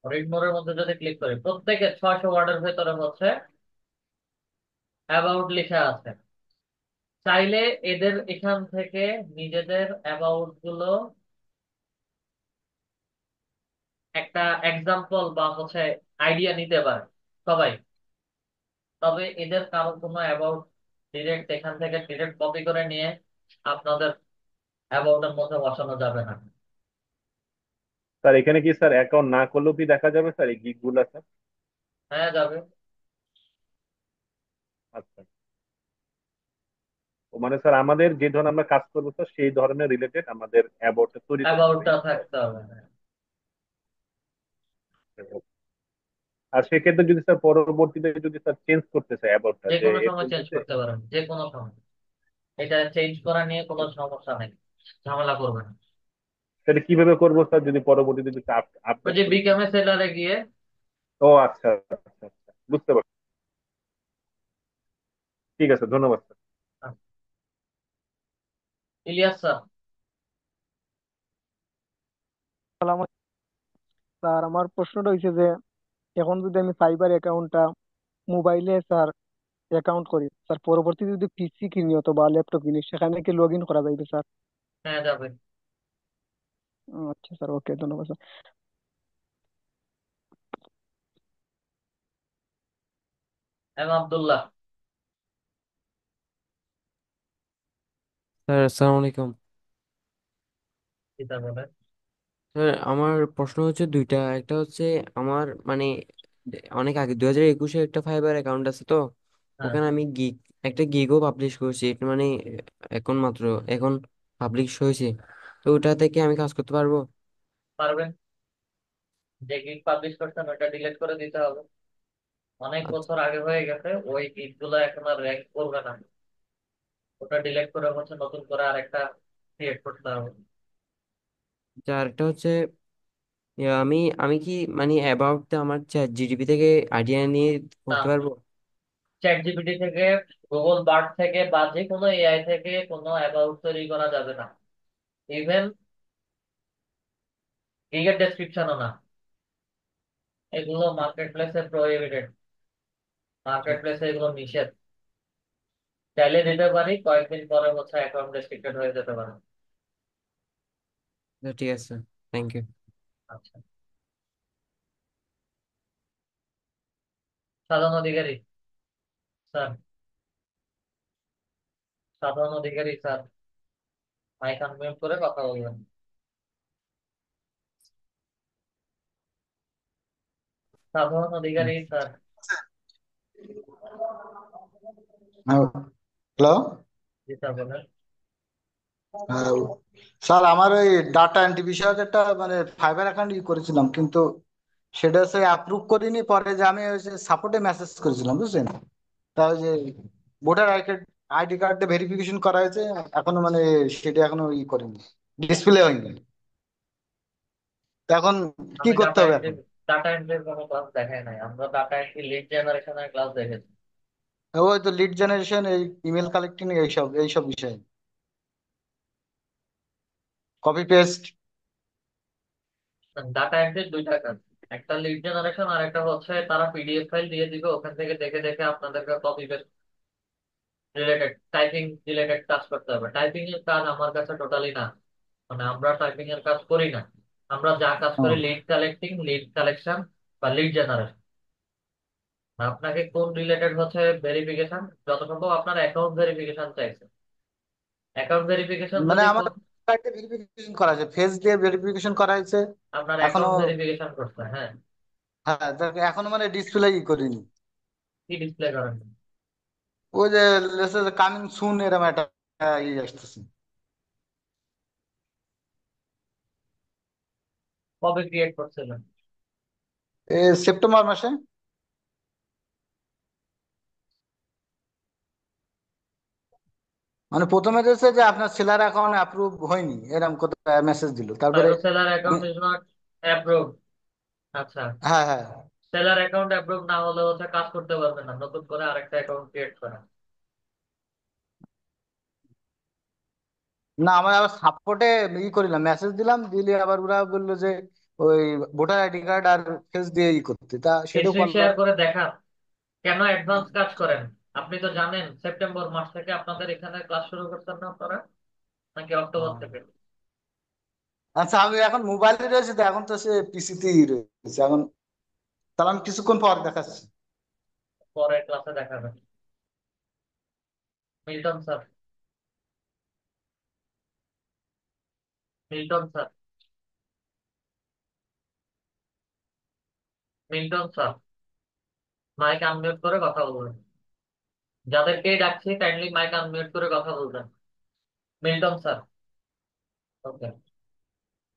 রিড মোরের মধ্যে যদি ক্লিক করি প্রত্যেকের 600 ওয়ার্ডের ভেতরে হচ্ছে অ্যাবাউট লিখে আছে। চাইলে এদের এখান থেকে নিজেদের অ্যাবাউট গুলো একটা এক্সাম্পল বা হচ্ছে আইডিয়া নিতে পারে সবাই। তবে এদের কারো কোনো অ্যাবাউট ডিরেক্ট এখান থেকে ডিরেক্ট কপি করে নিয়ে আপনাদের অ্যাবাউট এর মধ্যে বসানো যাবে না। স্যার এখানে কি স্যার অ্যাকাউন্ট না করলেও কি দেখা যাবে স্যার এই গিগ গুলা স্যার? হ্যাঁ, যাবে। আচ্ছা। ও মানে স্যার আমাদের যে ধরনের আমরা কাজ করবো স্যার সেই ধরনের রিলেটেড আমাদের অ্যাবাউটটা তৈরি করতে হবে, অ্যাবাউটটা এই তো স্যার? থাকতে হবে, হ্যাঁ। আর সেক্ষেত্রে যদি স্যার পরবর্তীতে যদি স্যার চেঞ্জ করতে চাই অ্যাবাউটটা যে যে কোনো সময় এরকম চেঞ্জ হয়েছে, করতে পারেন, যে কোনো সময়। এটা চেঞ্জ করা নিয়ে কোনো সমস্যা নেই, ঝামেলা করবেন না। সেটা কিভাবে করবো স্যার যদি পরবর্তীতে যদি ওই আপডেট যে করি স্যার? বিকামে সেলারে গিয়ে। ও আচ্ছা আচ্ছা আচ্ছা, বুঝতে পারছি। ঠিক আছে, ধন্যবাদ স্যার। ইলিয়াস স্যার। সালাম। স্যার আমার প্রশ্নটা হয়েছে যে এখন যদি আমি ফাইবার অ্যাকাউন্টটা মোবাইলে স্যার অ্যাকাউন্ট করি স্যার, পরবর্তীতে যদি পিসি কিনি অথবা ল্যাপটপ কিনি সেখানে কি লগ ইন করা যাবে স্যার? হ্যাঁ, যাবে। আচ্ছা স্যার, ওকে, ধন্যবাদ স্যার। এম আব্দুল্লাহ। স্যার আসসালামু আলাইকুম। কিতা বলে? স্যার আমার প্রশ্ন হচ্ছে দুইটা, একটা হচ্ছে আমার মানে অনেক আগে 2021-এ একটা ফাইবার অ্যাকাউন্ট আছে তো, হ্যাঁ, ওখানে আমি একটা গিগও পাবলিশ করছি। এটা মানে এখন মাত্র এখন পাবলিশ হয়েছে, তো ওটা থেকে আমি কাজ করতে পারবো? পারবেন। যে গিগ পাবলিশ করছেন ওটা ডিলিট করে দিতে হবে। অনেক আচ্ছা। বছর আগে হয়ে গেছে, ওই গিগ গুলো এখন আর র্যাঙ্ক করবে না। ওটা ডিলিট করে হচ্ছে নতুন করে আরেকটা ক্রিয়েট করতে হবে। আরেকটা হচ্ছে, আমি আমি কি মানে অ্যাবাউট আমার চ্যাট জিটিপি থেকে আইডিয়া নিয়ে না, করতে পারবো? চ্যাট জিপিটি থেকে, গুগল বার্ড থেকে বা যে কোনো এআই থেকে কোনো অ্যাবাউট তৈরি করা যাবে না। ইভেন গিগের ডেসক্রিপশনও না। এগুলো মার্কেট প্লেসে প্রহিবিটেড। মার্কেট প্লেসে এগুলো নিষেধ। চাইলে দিতে পারি, কয়েকদিন পরে হচ্ছে অ্যাকাউন্ট রেস্ট্রিক্টেড হয়ে যেতে পারে। তো ঠিক আছে, থ্যাংক ইউ। আচ্ছা। সাধারণ অধিকারী স্যার, সাধারণ অধিকারী স্যার, মাইক আনমিউট করে কথা বলবেন। সাধারণ অধিকারী স্যার। হ্যালো। জি স্যার বলেন। স্যার আমার ওই ডাটা এন্ট্রি বিষয়ক একটা মানে ফাইবার অ্যাকাউন্ট করেছিলাম, কিন্তু সেটা সে অ্যাপ্রুভ করিনি। পরে যে আমি ওই যে সাপোর্টে মেসেজ করেছিলাম, বুঝছেন? তা ওই যে ভোটার আইডি কার্ডে ভেরিফিকেশন করা হয়েছে, এখনো মানে সেটা এখনো করিনি, ডিসপ্লে হয়নি। তো এখন কি আমি করতে ডাটা হবে এন্ট্রি, এখন? ডাটা এন্ট্রির কোনো ক্লাস দেখাই নাই। আমরা ডাটা এন্ট্রি লিড জেনারেশনের ক্লাস দেখেছি। ওই তো লিড জেনারেশন, এই ইমেল কালেক্টিং, এইসব এইসব বিষয়ে কপি পেস্ট। ডাটা এন্ট্রির দুইটা কাজ, একটা লিড জেনারেশন আর একটা হচ্ছে তারা পিডিএফ ফাইল দিয়ে দিবে, ওখান থেকে দেখে দেখে আপনাদেরকে copy paste related, typing related কাজ করতে হবে। টাইপিং এর কাজ আমার কাছে টোটালি না, মানে আমরা টাইপিং এর কাজ করি না। আমরা যা কাজ করি লিড কালেক্টিং, লিড কালেকশন বা লিড জেনারেশন। আপনাকে কোন রিলেটেড হচ্ছে ভেরিফিকেশন, যত সম্ভব আপনার অ্যাকাউন্ট ভেরিফিকেশন চাইছে। অ্যাকাউন্ট ভেরিফিকেশন মানে যদি আমার ভেরিফিকেশন করা হয়েছে, ফেস দিয়ে ভেরিফিকেশন করা হয়েছে আপনার এখনো। অ্যাকাউন্ট ভেরিফিকেশন করতে, হ্যাঁ। হ্যাঁ, এখনো মানে ডিসপ্লে করিনি। কি ডিসপ্লে করেন? ওই যে কামিং সুন এরকম একটা আসতেছে। কবে ক্রিয়েট করছিলেন? সেপ্টেম্বর মাসে। মানে প্রথমে দিয়েছে যে আপনার সেলার অ্যাকাউন্ট অ্যাপ্রুভ হয়নি, এরকম কত মেসেজ দিল, তারপরে seller account is not approve. আচ্ছা। হ্যাঁ হ্যাঁ। সেলার অ্যাকাউন্ট অ্যাপ্রুভ না হলে হচ্ছে কাজ করতে পারবেন না, নতুন করে আরেকটা অ্যাকাউন্ট ক্রিয়েট করেন। না, আমার আবার সাপোর্টে করিলাম, মেসেজ দিলাম, দিলে আবার ওরা বললো যে ওই ভোটার আইডি কার্ড আর ফেস দিয়ে করতে, তা সেটাও হিস্ট্রি শেয়ার করলাম। করে দেখান। কেন অ্যাডভান্স কাজ করেন? আপনি তো জানেন সেপ্টেম্বর মাস থেকে আপনাদের এখানে ক্লাস শুরু করতেন না আপনারা, নাকি অক্টোবর থেকে? আচ্ছা, আমি এখন মোবাইলে রয়েছে, তো এখন তো সে পিসিতেই রয়েছে এখন। তাহলে আমি কিছুক্ষণ পর দেখাচ্ছি। পরের ক্লাসে দেখাবেন। Milton sir, Milton sir, Milton sir, mike unmute করে কথা বলবেন। যাদেরকেই ডাকছি কাইন্ডলি মাইক আনমিউট করে কথা বলবেন। Milton sir. Okay.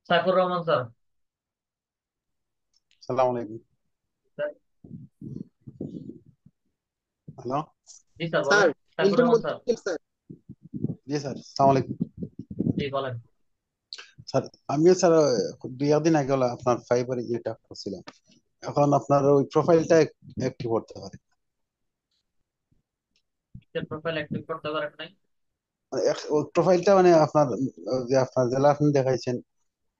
Saifur Rahman sir. সালাম আলাইকুম। স্যার। হ্যালো। জি স্যার স্যার, বলেন, সাইফুর মিল্টন রহমান স্যার। বলছেন স্যার? জি স্যার, সালাম আলাইকুম। জি বলেন। স্যার আমি স্যার দুই একদিন আগে হলো আপনার ফাইবারে ইয়েটা করছিলাম, এখন আপনার ওই প্রোফাইলটা একটু করতে পারে। প্রোফাইল অ্যাক্টিভ করতে পারেন নাই? মানে ওই প্রোফাইলটা মানে আপনার যে আপনার জেলা আপনি দেখাইছেন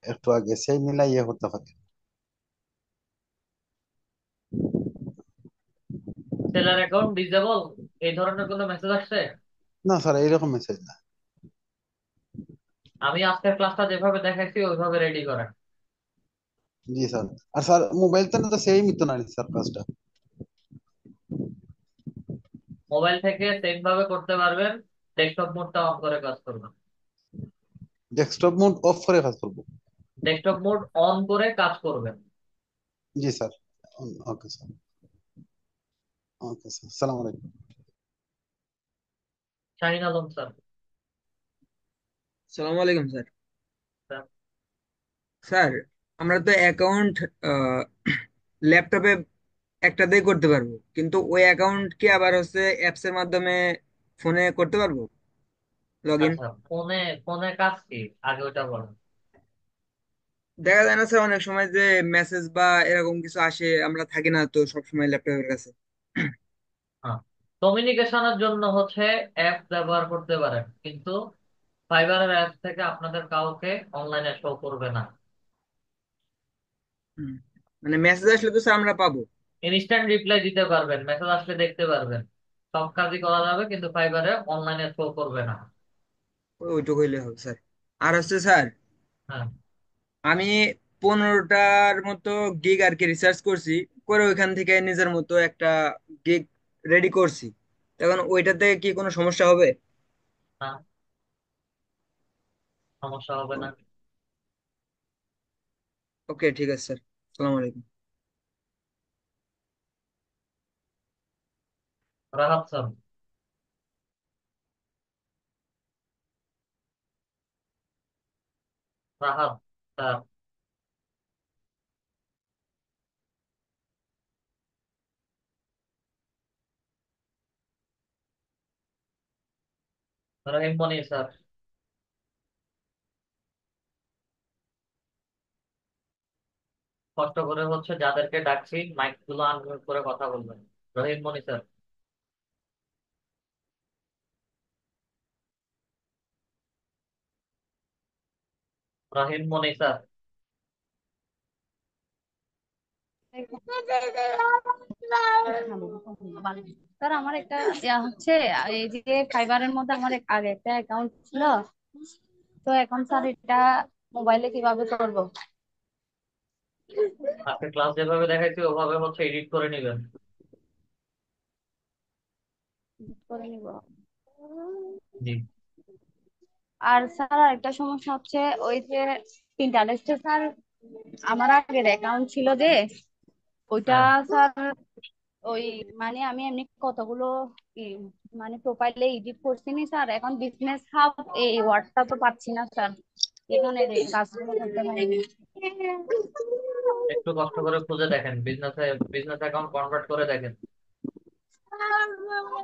একটু আগে, সেই মিলাই ইয়ে করতে পারে। সেলার অ্যাকাউন্ট ডিসেবল, এই ধরনের কোনো মেসেজ আসছে? না স্যার, এইরকম মেসেজ না। আমি আজকের ক্লাসটা যেভাবে দেখাইছি ওইভাবে রেডি করেন। জি স্যার। আর স্যার মোবাইলটা তো সেই মিতো না স্যার কাজটা। মোবাইল থেকে সেম ভাবে করতে পারবেন, ডেস্কটপ মোডটা অন করে কাজ করবেন। ডেস্কটপ মোড অফ করে কাজ করবো? ডেস্কটপ মোড অন করে কাজ করবেন। জি sir. Okay sir. Okay sir, সালাম আলাইকুম। শাহিন আলম স্যার। সালাম আলাইকুম স্যার। স্যার, আমরা তো অ্যাকাউন্ট ল্যাপটপে একটাতেই করতে পারবো, কিন্তু ওই অ্যাকাউন্ট কি আবার হচ্ছে অ্যাপস এর মাধ্যমে ফোনে করতে পারবো লগ ইন? আচ্ছা, ফোনে ফোনে কাজ কি আগে ওইটা বলেন। দেখা যায় না স্যার, অনেক সময় যে মেসেজ বা এরকম কিছু আসে, আমরা থাকি না তো সবসময় ল্যাপটপের কাছে। হ্যাঁ, কমিউনিকেশনের জন্য হচ্ছে অ্যাপ ব্যবহার করতে পারেন, কিন্তু ফাইবারের অ্যাপ থেকে আপনাদের কাউকে অনলাইনে শো করবে না। হুম। মানে মেসেজ আসলে তো স্যার আমরা পাবো। ইনস্ট্যান্ট রিপ্লাই দিতে পারবেন, মেসেজ আসলে দেখতে পারবেন, সব কাজই করা যাবে, কিন্তু ফাইবারে অনলাইনে শো করবে না। ওইটুকু হইলে হবে স্যার। আর হচ্ছে স্যার, হ্যাঁ। আমি 15টার মতো গিগ আর কি রিসার্চ করছি, করে ওইখান থেকে নিজের মতো একটা গিগ রেডি করছি। তখন ওইটাতে কি কোনো সমস্যা হবে? না, সমস্যা হবে না। ওকে, ঠিক আছে স্যার। সালাম আলাইকুম। রাহাত স্যার। রাহাত স্যার। রহিম মনি স্যার। কষ্ট করে হচ্ছে যাদেরকে ডাকছি মাইক গুলো আনমিউট করে কথা বলবেন। রহিম মনি স্যার। রহিম মনি স্যার। স্যার আমার একটা হচ্ছে এই যে ফাইবারের মধ্যে আমার আগে একটা অ্যাকাউন্ট ছিল, তো এখন স্যার এটা মোবাইলে কিভাবে করবো? আজকে ক্লাস যেভাবে দেখাইছি ওভাবে হচ্ছে এডিট করে নিবেন। করে নিব। জি। আর স্যার একটা সমস্যা হচ্ছে ওই যে পিন্টারেস্টে স্যার আমার আগের অ্যাকাউন্ট ছিল যে ওইটা হ্যাঁ। স্যার ওই মানে আমি এমনি কতগুলো ই, মানে প্রোফাইলে এডিট করছি নি স্যার, এখন বিজনেস হাব এই ওয়ার্ডটা তো পাচ্ছি না স্যার, এখানে কাজগুলো করতে পারিনি। একটু কষ্ট করে খুঁজে দেখেন, বিজনেস অ্যাকাউন্ট কনভার্ট করে দেখেন।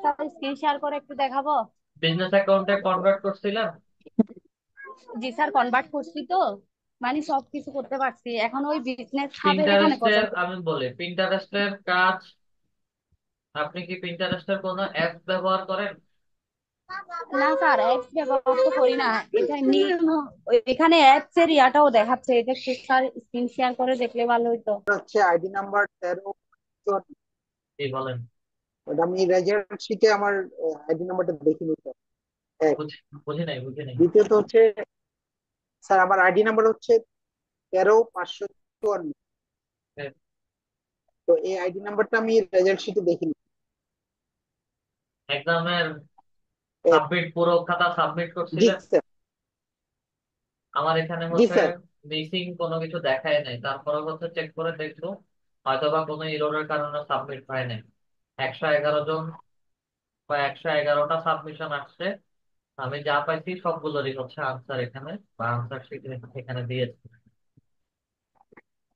স্যার স্ক্রিন শেয়ার করে একটু দেখাবো? বিজনেস অ্যাকাউন্টে কনভার্ট করছিলেন? জি স্যার কনভার্ট করছি তো, মানে সবকিছু করতে পারছি, এখন ওই বিজনেস হাবের এখানে পিন্টারেস্টের পছন্দ। আমি বলি, পিন্টারেস্টের কাজ, আপনি কি পিন্টারেস্টের কোনো অ্যাপ ব্যবহার করেন? না স্যার অ্যাপস ব্যবহার তো করি না, এটা এমনি এখানে অ্যাপস এর ইয়াটাও দেখাচ্ছে, এটা একটু স্যার স্ক্রিন শেয়ার করে দেখলে ভালো হতো। হচ্ছে আইডি নাম্বার 13। কি বলেন? ওটা আমি রেজাল্ট শিটে আমার আইডি নাম্বারটা দেখিনি স্যার। এক। বুঝি নাই। দ্বিতীয়ত হচ্ছে স্যার আমার আইডি নাম্বার হচ্ছে 13,554। হ্যাঁ। তো এই আইডি নাম্বারটা আমি রেজাল্ট শিটে দেখিনি। এক্সামের সাবমিট, পুরো খাতা সাবমিট জি করছিলেন? স্যার। আমার এখানে জি হচ্ছে স্যার। মিসিং কোনো কিছু দেখায় নাই, তারপরে হচ্ছে চেক করে দেখলো হয়তোবা কোনো এররের কারণে সাবমিট হয় নাই। 111 জন বা 111টা সাবমিশন আসছে, আমি যা পাইছি সবগুলোরই হচ্ছে আনসার এখানে বা আনসার শিট এখানে দিয়েছি।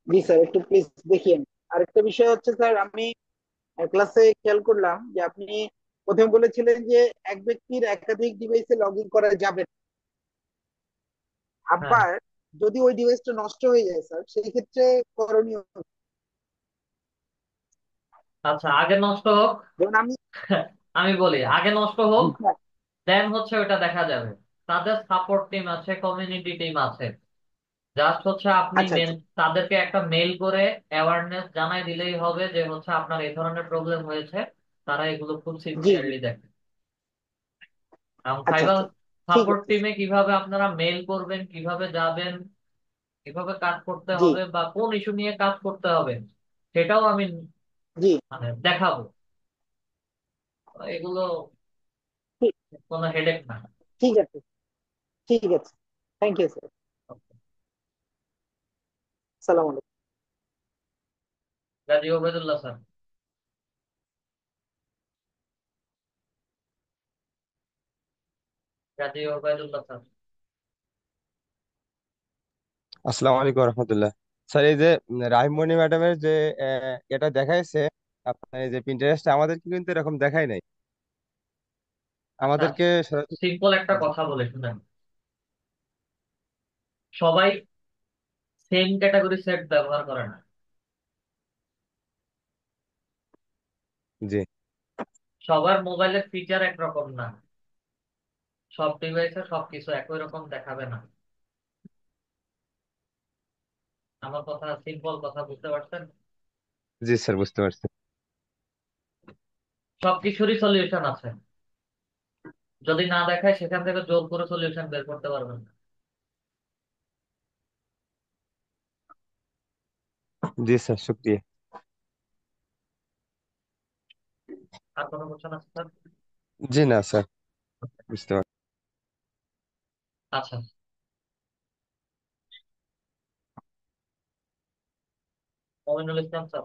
জি স্যার, একটু প্লিজ দেখিয়েন। আরেকটা বিষয় হচ্ছে স্যার, আমি ক্লাসে খেয়াল করলাম যে আপনি প্রথমে বলেছিলেন যে এক ব্যক্তির একাধিক ডিভাইসে লগ ইন করা যাবে না। হ্যাঁ। আবার যদি ওই ডিভাইসটা নষ্ট হয়ে যায় স্যার, সেই ক্ষেত্রে করণীয় কি? আচ্ছা, আগে নষ্ট হোক। যেমন আমি। আমি বলি আগে নষ্ট হোক, জি স্যার। দেন হচ্ছে ওটা দেখা যাবে। তাদের সাপোর্ট টিম আছে, কমিউনিটি টিম আছে, জাস্ট হচ্ছে আপনি আচ্ছা আচ্ছা। তাদেরকে একটা মেইল করে অ্যাওয়ারনেস জানাই দিলেই হবে যে হচ্ছে আপনার এই ধরনের প্রবলেম হয়েছে, তারা এগুলো খুব জি জি। সিনসিয়ারলি দেখে। এবং আচ্ছা সাইবার আচ্ছা। ঠিক সাপোর্ট আছে। টিমে কিভাবে আপনারা মেইল করবেন, কিভাবে যাবেন, কিভাবে কাজ করতে জি হবে বা কোন ইস্যু নিয়ে কাজ করতে হবে, সেটাও আমি জি। মানে দেখাবো। এগুলো ঠিক। কোনো হেডেক না। ঠিক আছে। ঠিক আছে। Thank you sir. সালাম আলাইকুম। গাজী ওবেদুল্লাহ স্যার। গাজী ওবেদুল্লাহ স্যার। আসসালামু আলাইকুম রহমতুল্লাহ। স্যার, এই যে রাহিমণি ম্যাডামের যে এটা দেখাইছে, আপনার এই যে প্রিন্টারেস্ট, আমাদেরকে কিন্তু এরকম দেখায় নাই। আচ্ছা, আমাদেরকে সরাসরি। সিম্পল একটা কথা বলে শুনেন। সবাই সেম ক্যাটাগরি সেট ব্যবহার করে না। জি। সবার মোবাইলের ফিচার একরকম না। সব ডিভাইসে সবকিছু একই রকম দেখাবে না। আমার কথা সিম্পল কথা বুঝতে পারছেন? জি স্যার, বুঝতে পারছি। সবকিছুরই সলিউশন আছে। যদি না দেখায় সেখান থেকে জোর করে সলিউশন বের করতে পারবেন না। জি স্যার, শুক্রিয়া। আর কোনো কোশ্চেন আছে স্যার? জি না স্যার, বুঝতে পারছি। আচ্ছা, মমিনুল ইসলাম স্যার।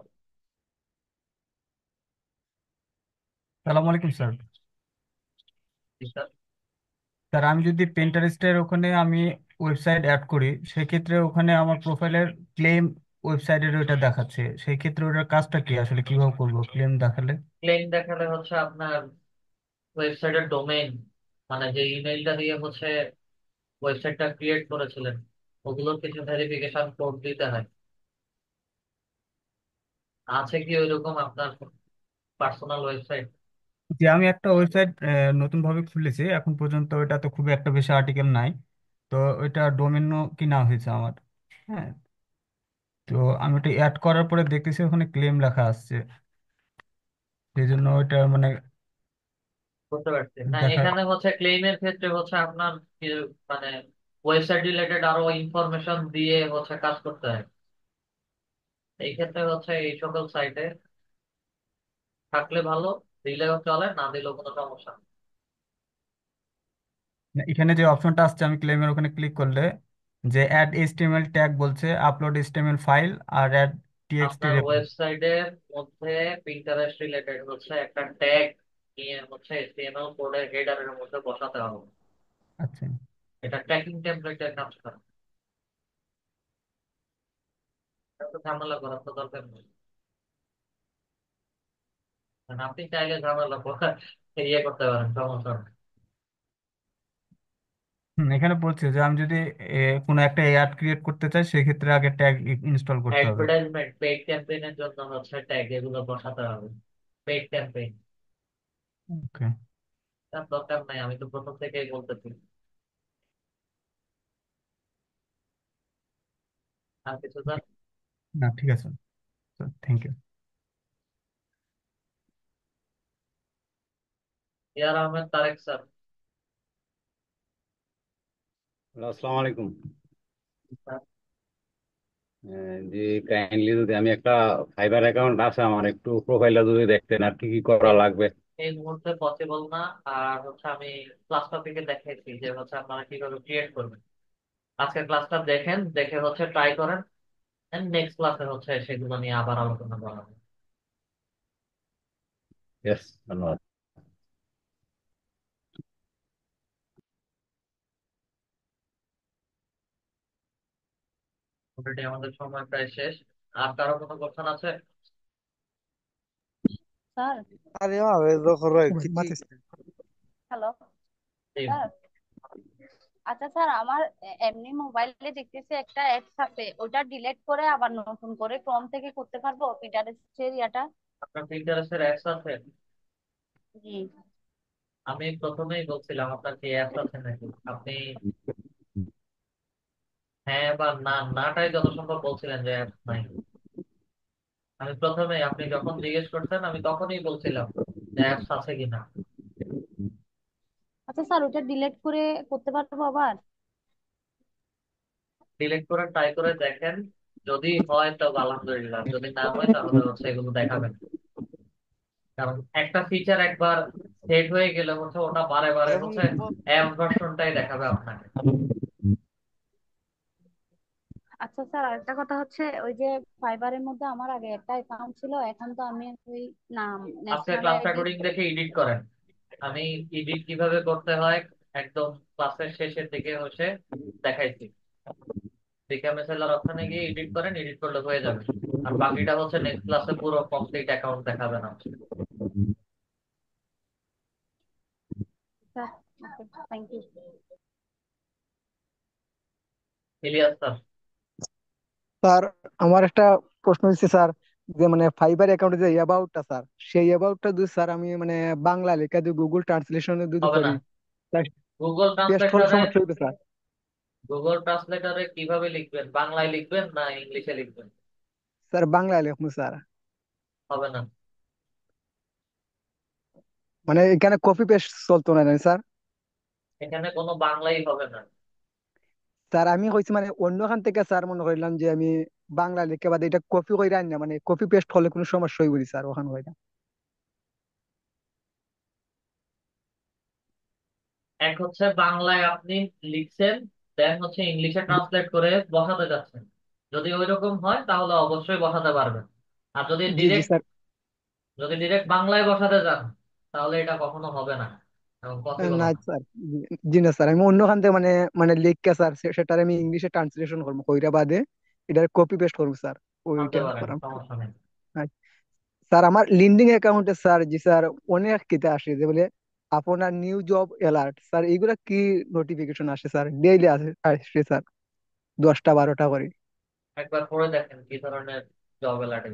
সালাম আলাইকুম স্যার। জি স্যার। স্যার, আমি যদি পেন্টারেস্টের ওখানে আমি ওয়েবসাইট অ্যাড করি, সেক্ষেত্রে ওখানে আমার প্রোফাইলের ক্লেম ওয়েবসাইটের ওইটা দেখাচ্ছে, সেই ক্ষেত্রে ওটার কাজটা কি, আসলে কিভাবে করবো ক্লেম দেখালে? ক্লেম দেখালে হচ্ছে আপনার ওয়েবসাইটের ডোমেইন, মানে যে ইমেইলটা দিয়ে হচ্ছে ওয়েবসাইটটা ক্রিয়েট করেছিলেন, ওগুলোর কিছু ভেরিফিকেশন কোড দিতে হয়। আছে কি ওইরকম আপনার পার্সোনাল ওয়েবসাইট? যে আমি একটা ওয়েবসাইট নতুন ভাবে খুলেছি, এখন পর্যন্ত ওইটা তো খুব একটা বেশি আর্টিকেল নাই, তো ওইটা ডোমেনও কিনা হয়েছে আমার। হ্যাঁ, তো আমি ওটা অ্যাড করার পরে দেখতেছি ওখানে ক্লেম লেখা আসছে, সেই জন্য ওইটা মানে বুঝতে পারছি। না, দেখা। এখানে হচ্ছে ক্লেইমের ক্ষেত্রে হচ্ছে আপনার মানে ওয়েবসাইট রিলেটেড আরো ইনফরমেশন দিয়ে হচ্ছে কাজ করতে হয়। এই ক্ষেত্রে হচ্ছে এই সকল সাইটে থাকলে ভালো, দিলেও চলে, না দিলেও কোনো সমস্যা নেই। এখানে যে অপশনটা আসছে, আমি ক্লেমের ওখানে ক্লিক করলে যে অ্যাড এইচটিএমএল ট্যাগ বলছে, আপলোড এইচটিএমএল ফাইল, আর অ্যাড টিএক্সটি আপনার রেপো। ওয়েবসাইটের মধ্যে প্রিন্টারেস্ট রিলেটেড হচ্ছে একটা ট্যাগ নিয়ে হচ্ছে HTML কোডের হেডারের মধ্যে বসাতে হবে। আচ্ছা। এটা ট্র্যাকিং টেমপ্লেটের কাজ করে। এত ঝামেলা করার তো দরকার নেই। মানে আপনি চাইলে ঝামেলা ইয়ে করতে পারেন, সমস্যা নেই। এখানে বলছে যে আমি যদি কোনো একটা অ্যাড ক্রিয়েট করতে চাই, সেক্ষেত্রে আগে ট্যাগ ইনস্টল করতে হবে। অ্যাডভার্টাইজমেন্ট, পেইড ক্যাম্পেইনের জন্য হচ্ছে ট্যাগ এগুলো বসাতে হবে। পেইড ক্যাম্পেইন ওকে। তার দরকার নাই, আমি তো প্রথম থেকেই বলতেছি। আর কিছু স্যার? না, ঠিক আছে, থ্যাংক ইউ। ইয়ার আহমেদ তারেক স্যার। হ্যালো, আসসালামু আলাইকুম। স্যার, জি, কাইন্ডলি যদি আমি একটা ফাইবার অ্যাকাউন্ট আছে আমার, একটু প্রোফাইলটা যদি দেখতেন আর কি কি করা এই লাগবে। এই মুহূর্তে পসিবল না। আর হচ্ছে আমি ক্লাস টপিকে দেখাইছি যে হচ্ছে আপনারা কিভাবে ক্রিয়েট করবেন। আজকে ক্লাসটা দেখেন, দেখে হচ্ছে ট্রাই করেন, নেক্সট ক্লাসে হচ্ছে সেগুলো নিয়ে আবার আলোচনা করা হবে। ইয়েস, ধন্যবাদ। অলরেডি আমাদের সময় প্রায় শেষ। আর কারো কোনো কোশ্চেন আছে? স্যার, হ্যালো জি। স্যার। আচ্ছা স্যার, আমার এমনি মোবাইলে দেখতেছি একটা অ্যাপস আছে, ওটা ডিলিট করে আবার নতুন করে ক্রোম থেকে করতে পারবো পিন্টারেস্টের ইয়াটা? আপনার প্রিন্টারেস্টের অ্যাপস আছে? জি। আমি প্রথমেই বলছিলাম আপনার কি অ্যাপস আছে নাকি। আপনি হ্যাঁ বা না, নাটাই যত সম্ভব বলছিলেন যে অ্যাপস নাই। আমি প্রথমে আপনি যখন জিজ্ঞেস করছেন আমি তখনই বলছিলাম যে অ্যাপস আছে কিনা। আচ্ছা স্যার, ওটা ডিলিট করে করতে পারবো আবার? ডিলিট করে ট্রাই করে দেখেন, যদি হয় তবে আলহামদুলিল্লাহ, যদি না হয় তাহলে হচ্ছে এগুলো দেখাবেন। কারণ একটা ফিচার একবার সেট হয়ে গেলে হচ্ছে ওটা বারে বারে হচ্ছে অ্যাপ ভার্সনটাই দেখাবে আপনাকে। আচ্ছা স্যার, আরেকটা কথা হচ্ছে, ওই যে ফাইবারের মধ্যে আমার আগে একটা অ্যাকাউন্ট ছিল, এখন তো আমি ওই নাম আজকে ন্যাশনাল ক্লাস আইডি। রেকর্ডিং দেখে এডিট করেন। আমি এডিট কিভাবে করতে হয় একদম ক্লাসের শেষের দিকে হচ্ছে দেখাইছি। বিকাম এসএলআর অপশনে গিয়ে এডিট করেন, এডিট করলে হয়ে যাবে। আর বাকিটা হচ্ছে নেক্সট ক্লাসে পুরো কমপ্লিট অ্যাকাউন্ট দেখাবেন আপনি। Sir okay, thank you. Ilias sir. Sir আমার একটা প্রশ্ন হচ্ছে স্যার, যে মানে ফাইবার অ্যাকাউন্টে যে অ্যাবাউটটা স্যার, সেই অ্যাবাউটটা যদি স্যার আমি মানে বাংলা লেখা দিয়ে গুগল ট্রান্সলেশনে যদি হবে না। করি, গুগল পেস্ট হলে ট্রান্সলেটরে, সমস্যা হইবে স্যার? গুগল ট্রান্সলেটরে কিভাবে লিখবেন? বাংলায় লিখবেন না ইংলিশে লিখবেন? স্যার বাংলায় লিখবো স্যার। হবে না। মানে এখানে কপি পেস্ট চলতো না না স্যার? এখানে কোনো বাংলাই হবে না। স্যার আমি কইছি মানে অন্যখান থেকে স্যার মনে করলাম যে আমি বাংলা লিখে বাদে এটা কপি করে আনি না, মানে কপি পেস্ট হলে কোনো সমস্যা হইব না স্যার ওখানে হয় না? এক হচ্ছে বাংলায় আপনি লিখছেন, দেন হচ্ছে ইংলিশে ট্রান্সলেট করে বসাতে যাচ্ছেন। যদি ওই রকম হয় তাহলে অবশ্যই বসাতে পারবেন। আর জি জি স্যার। যদি ডিরেক্ট বাংলায় বসাতে যান তাহলে এটা কখনো হবে না এবং পসিবল না না। স্যার, জি না স্যার, আমি অন্যখান থেকে মানে মানে লিখকে স্যার সেটার আমি ইংলিশে ট্রান্সলেশন করবো, কইরা বাদে এটা কপি পেস্ট করবো স্যার, আনতে ওইটা পারেন, করাম। সমস্যা নেই। স্যার আমার লিঙ্কডিন অ্যাকাউন্টে স্যার, জি স্যার, অনেক কিতা আসে যে বলে আপনার নিউ জব অ্যালার্ট স্যার, এইগুলা কি নোটিফিকেশন আসে স্যার? ডেইলি আসে আসে স্যার, 10টা 12টা করে। একবার পড়ে দেখেন কি ধরনের জব অ্যালার্ট।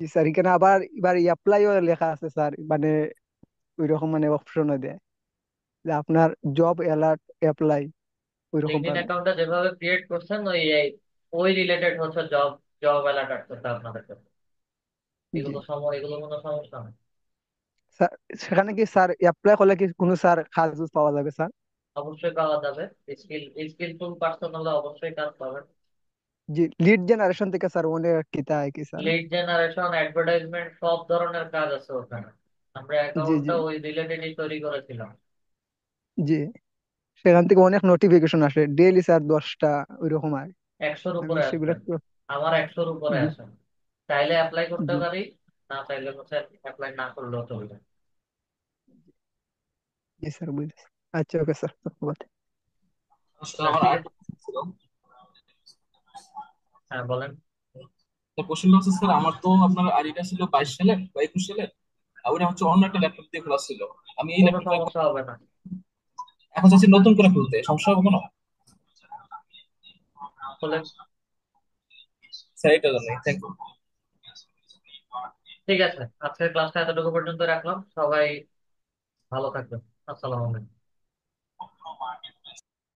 জি স্যার, এখানে আবার এবার অ্যাপ্লাইও লেখা আছে স্যার, মানে ওই রকম মানে অপশনও দেয় যে আপনার জব অ্যালার্ট অ্যাপ্লাই ওই রকম লিঙ্কডইন ভাবে। অ্যাকাউন্টটা যেভাবে ক্রিয়েট করছেন ওই রিলেটেড হচ্ছে জব, জব অ্যালার্ট আসতেছে আপনাদের কাছে। জি এগুলো কোনো সমস্যা না। স্যার, সেখানে কি স্যার অ্যাপ্লাই করলে কি কোনো স্যার কাজ পাওয়া যাবে স্যার? অবশ্যই পাওয়া যাবে। স্কিলফুল পার্সন হলে অবশ্যই কাজ পাবেন। জি, লিড জেনারেশন থেকে স্যার অনেক কিতা হয় কি স্যার? লিড জেনারেশন, অ্যাডভার্টাইজমেন্ট, সব ধরনের কাজ আছে ওখানে। আমরা জি জি অ্যাকাউন্টটা ওই রিলেটেডই তৈরি করেছিলাম। জি, সেখান থেকে অনেক নোটিফিকেশন আসে ডেইলি স্যার, 10টা ওইরকম হয়। 100-র আমি উপরে সেগুলো আছে। আমার 100-র উপরে জি আছে। চাইলে অ্যাপ্লাই করতে জি পারি, না চাইলে হচ্ছে অ্যাপ্লাই না করলেও চলবে। জি স্যার, বুঝেছি। আচ্ছা ওকে স্যার, ধন্যবাদ। আসলে স্যার আমার ঠিক আছে। আরেকটা question ছিল। হ্যাঁ বলেন। তো কোশ্চেনটা হচ্ছে স্যার, আমার তো আপনার আইডিটা ছিল 22 সালের বা 21 সালের, আর ওটা হচ্ছে অন্য একটা ল্যাপটপ দিয়ে খোলা ছিল। আমি এই কোনো ল্যাপটপটা সমস্যা হবে না। এখন চাচ্ছি নতুন করে খুলতে, সমস্যা হবে কোনো? বলে স্যার এটার জন্য থ্যাংক ইউ। ঠিক আছে, আজকের ক্লাসটা এতটুকু পর্যন্ত রাখলাম। সবাই ভালো থাকবেন। আসসালামু আলাইকুম।